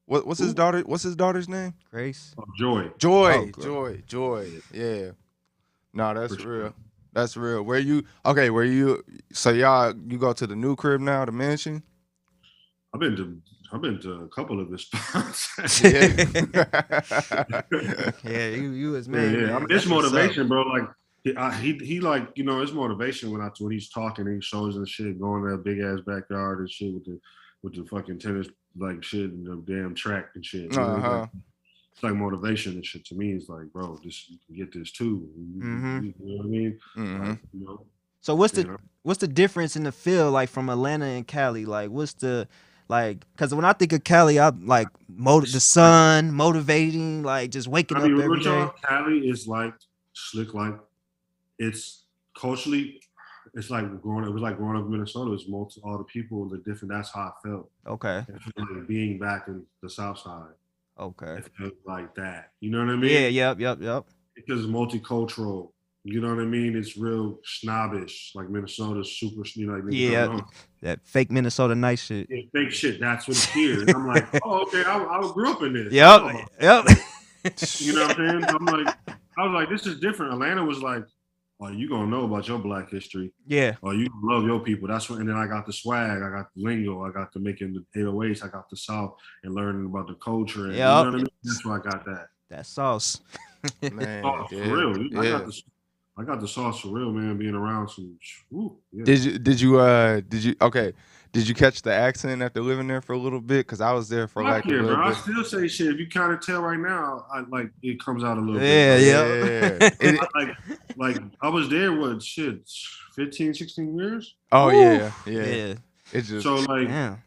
What's his daughter? What's his daughter's name? Grace. Oh, Joy. Joy. Yeah. No, that's real. That's real. Where you? So you go to the new crib now, the mansion? I've been to a couple of the spots. Yeah, you as man. Yeah. I mean, it's motivation, bro. Like he like you know it's motivation when he's talking and he shows and shit, going to that big ass backyard and shit with the fucking tennis like shit and the damn track and shit. You know? It's like motivation and shit to me. It's like, bro, you can get this too. You know what I mean? Like, you know, so what's the difference in the feel like from Atlanta and Cali? Like what's the like? Because when I think of Cali, I'm like the sun, motivating, like just waking up every day. Cali is like slick, like it's culturally. It's like it was like growing up in Minnesota. It's all the people, the different. That's how I felt. Okay. Like being back in the South Side. Okay. It felt like that. You know what I mean? Yeah. Yep. Because it's multicultural. You know what I mean? It's real snobbish. Like Minnesota's super. You know. Like, that fake Minnesota nice shit. Yeah, fake shit. That's what's here. And I'm like, oh, okay. I grew up in this. Yep. You know what I'm saying? So I was like, this is different. Atlanta was like, oh, you gonna know about your Black history. Yeah. Oh, you love your people. That's what. And then I got the swag. I got the lingo. I got the making the 808s. I got the South and learning about the culture. And, you know what I mean? That's why I got that. That sauce. Man, sauce for real. Yeah. I got the sauce for real, man. Being around some. Woo, yeah. Did you catch the accent after living there for a little bit? Because I was there for like a little bit. I still say shit. If you kind of tell right now, it comes out a little bit. Yeah. like I was there, 15, 16 years? Oh, yeah. It's just so like,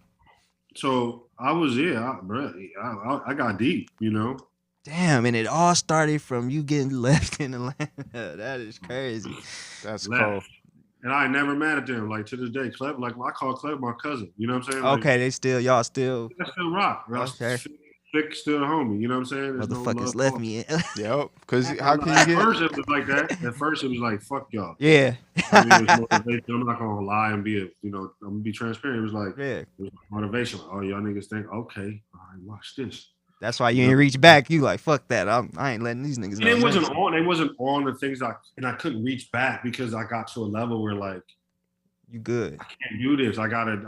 so I was I got deep, you know. Damn, and it all started from you getting left in Atlanta. That is crazy. That's cool. And I ain't never mad at them. Like to this day, Cleb, like I call Cleb my cousin. You know what I'm saying? Like, okay, y'all still. I still rock. Okay. Still a homie. You know what I'm saying? Motherfuckers left me. Yep. Because how can you get? At first it was like that. At first it was like fuck y'all. Yeah. I mean, it was motivation. I'm not gonna lie and I'm gonna be transparent. It was like it was motivation. Like, oh, y'all niggas think okay. All right, watch this. That's why you ain't reach back. You like fuck that. I ain't letting these niggas know. And it wasn't on the things I couldn't reach back because I got to a level where like you good. I can't do this. I gotta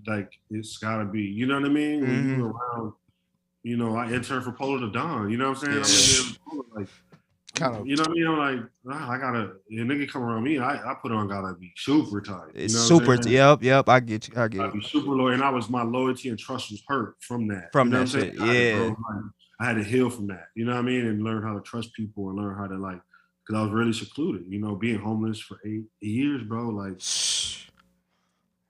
like it's gotta be. You know what I mean? When you around, you know, I interned for Polo to Dawn. You know what I'm saying? I'm like kind of. You know what I mean? I'm like I gotta. A nigga come around me. I put on gotta be super tight. It's super. Yep. I get you. I be super loyal, and my loyalty and trust was hurt from that. From that shit. Yeah. I had to heal from that. You know what I mean? And learn how to trust people and learn how to like. Because I was really secluded. You know, being homeless for 8 years, bro. Like.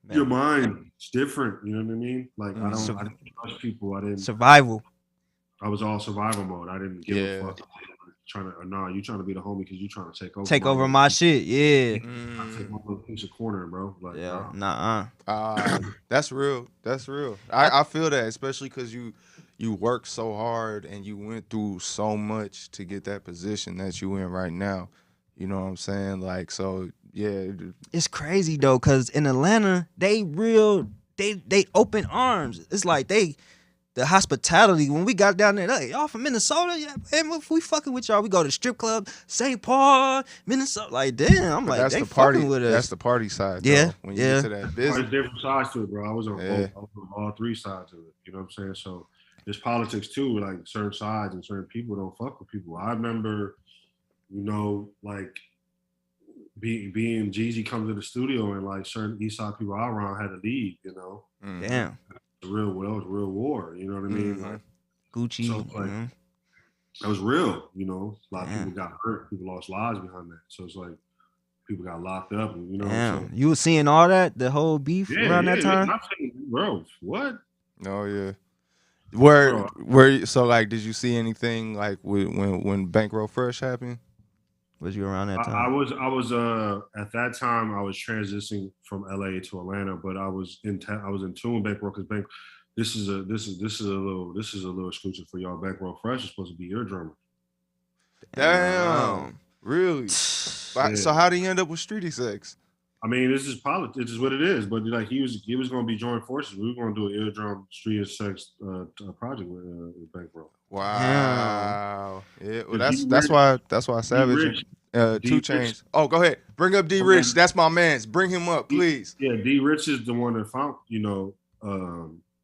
Man. Your mind is different, you know what I mean? Like I didn't trust people. I didn't survival. I was all survival mode. I didn't give a fuck. You trying to be the homie because you trying to take over. Take over my shit, yeah. I take my little piece of corner, bro. Like, yeah, That's real. That's real. I feel that, especially because you you worked so hard and you went through so much to get that position that you in right now. You know what I'm saying? Like, so yeah. It's crazy though, cause in Atlanta, they open arms. It's like the hospitality when we got down there, like, y'all from Minnesota, yeah, man, if we fucking with y'all, we go to strip club, St. Paul, Minnesota, like damn, I'm like, that's they the party fucking with us. That's the party side, Yeah, though. When you get to that business, There's different sides to it, bro. I was on both, I was on all three sides of it. You know what I'm saying? So there's politics too, like certain sides and certain people don't fuck with people. I remember, you know, like being Jeezy comes to the studio and like certain East Side people I around had to leave, you know. Damn. It was real war, you know what I mean? Like Gucci. So like that was real, you know. A lot of people got hurt, people lost lives behind that. So it's like people got locked up, and, you know. So, you were seeing all that, the whole beef around that time? I'm saying, bro, what? Oh yeah. Where so like did you see anything like when Bankroll Fresh happened? Was you around that time? I was at that time I was transitioning from LA to Atlanta, but I was in tune with Bankroll because this is a little exclusive for y'all. Bankroll Fresh is supposed to be your drummer. Damn. Really? Yeah. So how did you end up with Street Execs? I mean, this is politics. This is what it is. But like he was going to be joining forces. We were going to do an eardrum Street Execs project with Bankroll. Wow. Yeah. Well, that's why Savage and 2 Chainz. Oh, go ahead. Bring up D Rich. That's my man's. Bring him up, please. Yeah, D Rich is the one that found, you know,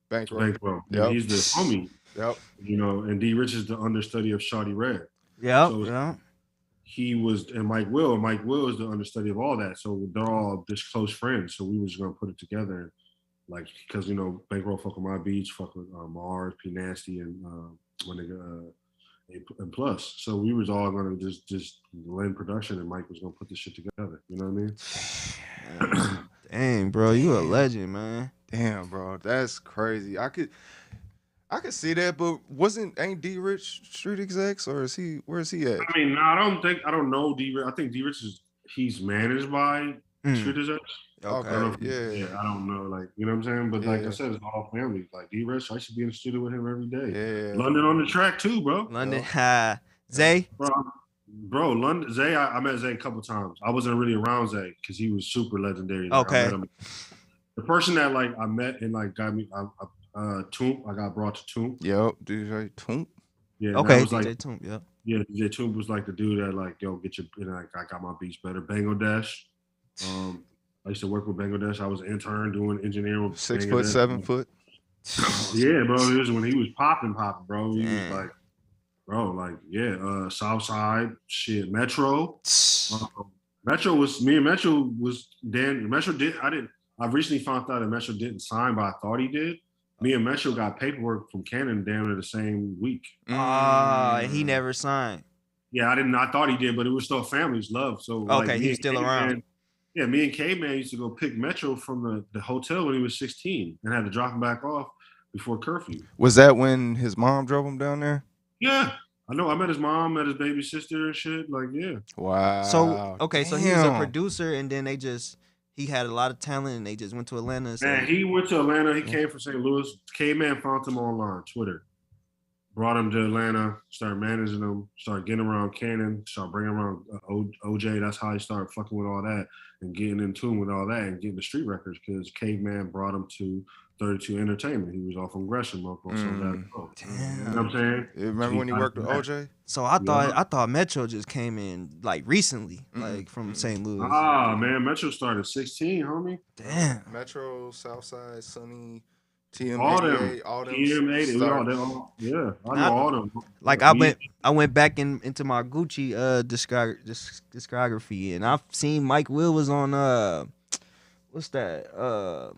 Bankroll. Yep. He's the homie. Yep. You know, and D Rich is the understudy of Shawty Red. Yep. So he was, and Mike Will is the understudy of all that. So they're all just close friends. So we was gonna put it together, like, because, you know, Bankroll fuck with my beats, fuck with Mars, P Nasty, and when they and Plus. So we was all gonna just lend production, and Mike was gonna put this shit together. You know what I mean? Dang, bro, you a legend, man. Damn, bro, that's crazy. I could see that, but ain't D Rich Street Execs, or where is he at? I mean, no, I don't know D Rich. I think D Rich he's managed by Street Execs. Okay, I don't know, like, you know what I'm saying? But like I said, it's all family. Like D Rich, I should be in the studio with him every day. Yeah. London on the track too, bro. London, Zay? Bro, London, Zay, I met Zay a couple times. I wasn't really around Zay because he was super legendary. Like, okay. I met him. The person that like I met and like got me, Toomp, I got brought to Toomp. Yep, DJ Toomp. Yeah. Okay, was DJ like, Toomp. Yep. Yeah, DJ Toomp was like the dude that like, yo, get your, and like, I got my beats better. Bangladesh. I used to work with Bangladesh. I was an intern doing engineering. 6 foot, 7 foot. Yeah, bro. It was when he was popping, bro. He was like, bro, like, yeah, Southside, shit, Metro. Metro was me and Metro was Dan. Metro did. I recently found out that Metro didn't sign, but I thought he did. Me and Metro got paperwork from Canon damn near the same week. And he never signed. Yeah, I thought he did, but it was still family's love. So okay, like, he's still around. Yeah, me and K-Man used to go pick Metro from the hotel when he was 16 and had to drop him back off before curfew. Was that when his mom drove him down there? Yeah. I know. I met his mom, met his baby sister and shit. Like, yeah. Wow. So, okay, so he was a producer, and then he had a lot of talent, and they just went to Atlanta. So. Man, he went to Atlanta. He came from St. Louis. K-Man found him online, Twitter. Brought him to Atlanta, started managing him, started getting around Cannon, started bringing around OJ. That's how he started fucking with all that and getting in tune with all that and getting the street records because Caveman brought him to 32 Entertainment. He was off on Gresham, local. So that, Damn. you know what I'm saying? Remember when he worked with OJ? So I thought Metro just came in like recently, like from St. Louis. Ah, man, Metro started 16, homie. Damn. Metro, Southside, Sunny, TM88, all them. TM80, yeah, I know all them. Like I went back into my Gucci discography, and I've seen Mike Will was on what's that?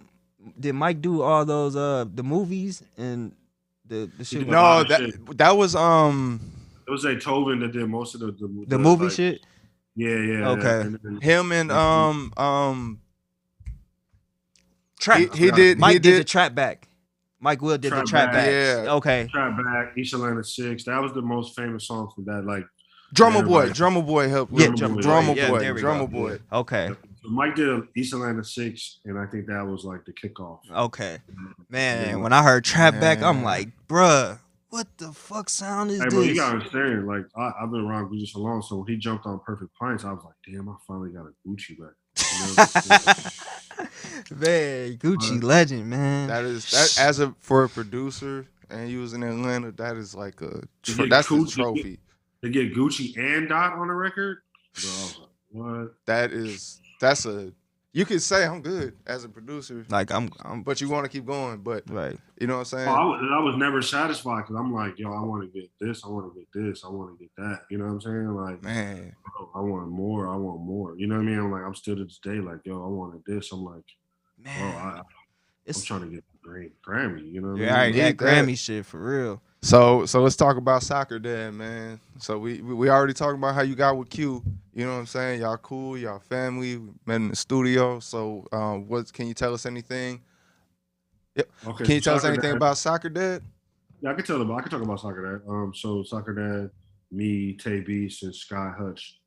Did Mike do all those the movies and the shit? No, that was It was a Tovin that did most of the movie like, shit. Yeah. Okay. Him and Trap. He did the Trap Back. Mike Will did the Trap Back. Yeah. Okay. Trap Back, East Atlanta 6. That was the most famous song from that. Like Drummer Boy helped. Yeah, Drummer Boy. Okay. So Mike did East Atlanta 6, and I think that was like the kickoff. Okay. Man, when I heard Trap Back, I'm like, bruh, what the fuck sound is Hey, bro, you this? gotta understand. Like, I've been around Gucci so long, so when he jumped on Perfect Pints, I was like, damn, I finally got a Gucci back. Man, Gucci legend, man. That for a producer and you was in Atlanta, that is like that's the trophy. To get Gucci and Dot on the record, bro, I was like, what? That's a you could say I'm good as a producer, Like I'm but you want to keep going. But right. You know what I'm saying? I was never satisfied because I'm like, yo, I want to get this, I want to get this, I want to get that. You know what I'm saying? Like, man, bro, I want more, I want more. You know what I mean? I'm like, I'm still to this day like, yo, I wanted this. I'm like, man, bro, I'm trying to get the Grammy. You know what I I mean? Yeah, Grammy shit for real. So let's talk about Soccer Dad, man. So we already talked about how you got with Q. You know what I'm saying? Y'all cool, y'all family, we met in the studio. So can you tell us anything? Yep. Okay. Can you tell us anything about Soccer Dad? Yeah, I can talk about Soccer Dad. So Soccer Dad, me, Tay Beast, and Sky Hutch.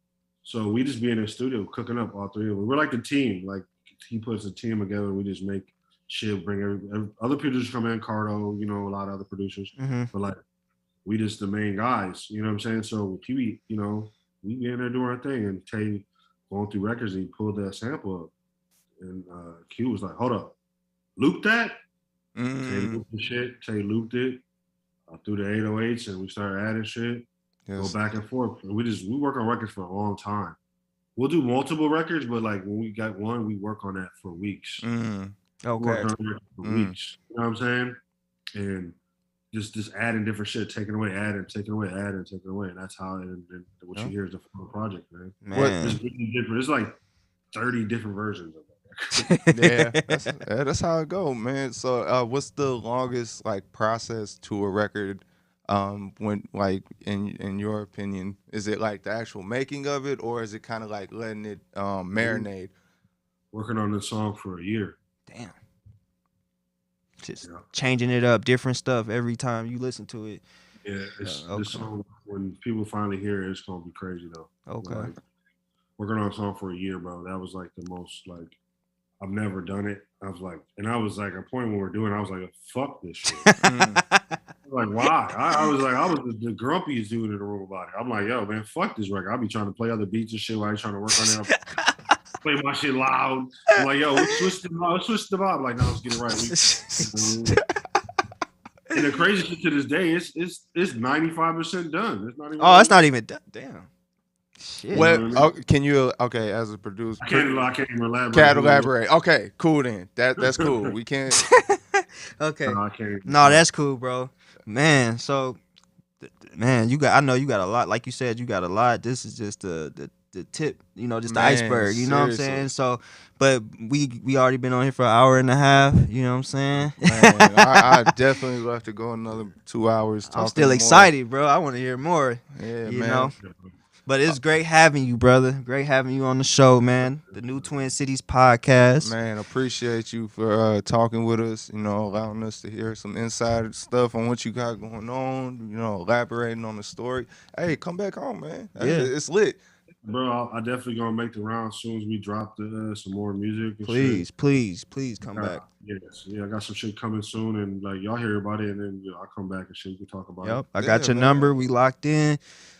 So we just be in the studio cooking up, all three of them. We're like the team. Like he puts a team together and we just make shit, bring other producers come in, Cardo, you know, a lot of other producers. Mm-hmm. But like we just the main guys, you know what I'm saying? So Kiwi, you know, we be in there doing our thing, and Tay going through records and he pulled that sample up. And Q was like, hold up, loop that? Tay looped the shit, Tay looped it through the 808s, and we started adding shit. Yes. Go back and forth. And we work on records for a long time. We'll do multiple records, but like when we got one, we work on that for weeks. Okay. We work on it for weeks. You know what I'm saying? And just adding different shit, taking away, adding, taking away, adding, taking away. And that's how and what you hear is the final project, man. It's really different. It's like 30 different versions of it. Yeah, that's how it go, man. So what's the longest like process to a record? When like in your opinion, is it like the actual making of it, or is it kind of like letting it marinate? Working on this song for a year. Damn. Just changing it up, different stuff every time you listen to it. Yeah, this song, when people finally hear it, it's gonna be crazy though. Okay. Like, working on a song for a year, bro. That was like the most like I've never done it. I was like, and I was like, a point when we were doing, I was like, fuck this shit. Like, why? I was the grumpiest dude in the room about it. I'm like, yo, man, fuck this record. I'll be trying to play other beats and shit while I trying to work on it. Play my shit loud. I'm like, yo, let's switch the vibe. I'm like, no, let's get it right. And the crazy shit to this day, it's 95% done. It's not even. Oh, it's not even done. Damn. Shit. Well, can you as a producer? I can't even elaborate. Can't elaborate. Okay, cool then. That's cool. We can't. Okay. No, I can't. No, that's cool, bro. Man, so man, I know you got a lot. Like you said, you got a lot. This is just the tip, you know, just the iceberg. You know what I'm saying? So, but we already been on here for an hour and a half. You know what I'm saying? Man, I definitely love to go another 2 hours. I'm still excited, bro. I want to hear more. Yeah, you man. know? But it's great having you, brother. Great having you on the show, man. The New Twin Cities podcast. Man, appreciate you for talking with us, you know, allowing us to hear some inside stuff on what you got going on, you know, elaborating on the story. Hey, come back home, man. Yeah. It's lit. Bro, I definitely gonna make the round as soon as we drop some more music. And please come back. Yes, I got some shit coming soon, and like y'all hear about it, and then I'll come back and shit. We can talk about it. Yep, I got your number. We locked in.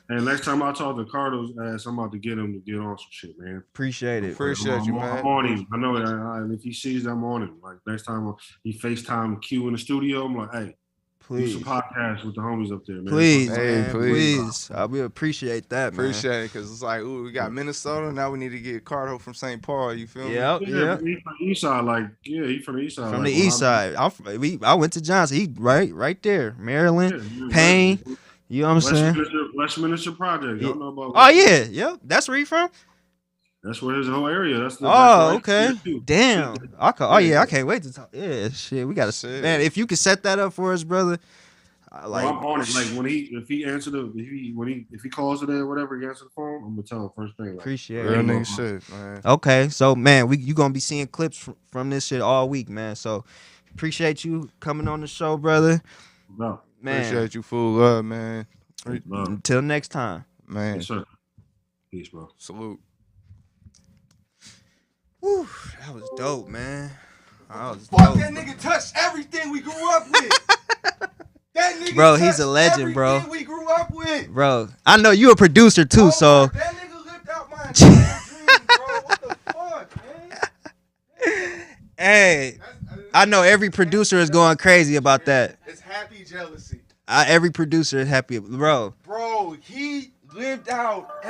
And next time I talk to Cardo's ass, I'm about to get him to get on some shit, man. Appreciate it. Appreciate you, man. I'm on him. I know that. If he sees I'm on him. Like next time he FaceTime Q in the studio, I'm like, hey, please. Do some podcast with the homies up there, man. Please, man. Please. We appreciate that, man. Appreciate it, because it's like, ooh, we got Minnesota. Now we need to get Cardo from St. Paul. You feel me? Yeah. He's from the east side. He from the east side. From the east side. I went to Johnson. He right there. Maryland, Payne. Right. You know what I'm saying? Westminster Project. Y'all know about. Oh yeah, yep. That's where he from. That's where his whole area. That's okay. Damn. I can't wait to talk. Yeah, shit. We gotta say, man. If you could set that up for us, brother. I'm on it. Like if he calls it or whatever, he answers the phone. I'm gonna tell him first thing. Like, appreciate real nigga shit, man. Okay, so man, you gonna be seeing clips from this shit all week, man. So appreciate you coming on the show, brother. No. Man. Appreciate you, full love, man. Until next time, man. Yes, sir. Peace, bro. Salute. Whew, that was dope, man. Fuck, that nigga touched everything we grew up with. That nigga Bro, he's touched a legend, bro. everything we grew up with. Bro, I know you a producer too, Oh, so. that nigga lived out my entire dream, bro. What the fuck, man? Hey, I know every producer is going crazy about that. It's happy jealousy. Every producer is happy, bro. Bro, he lived out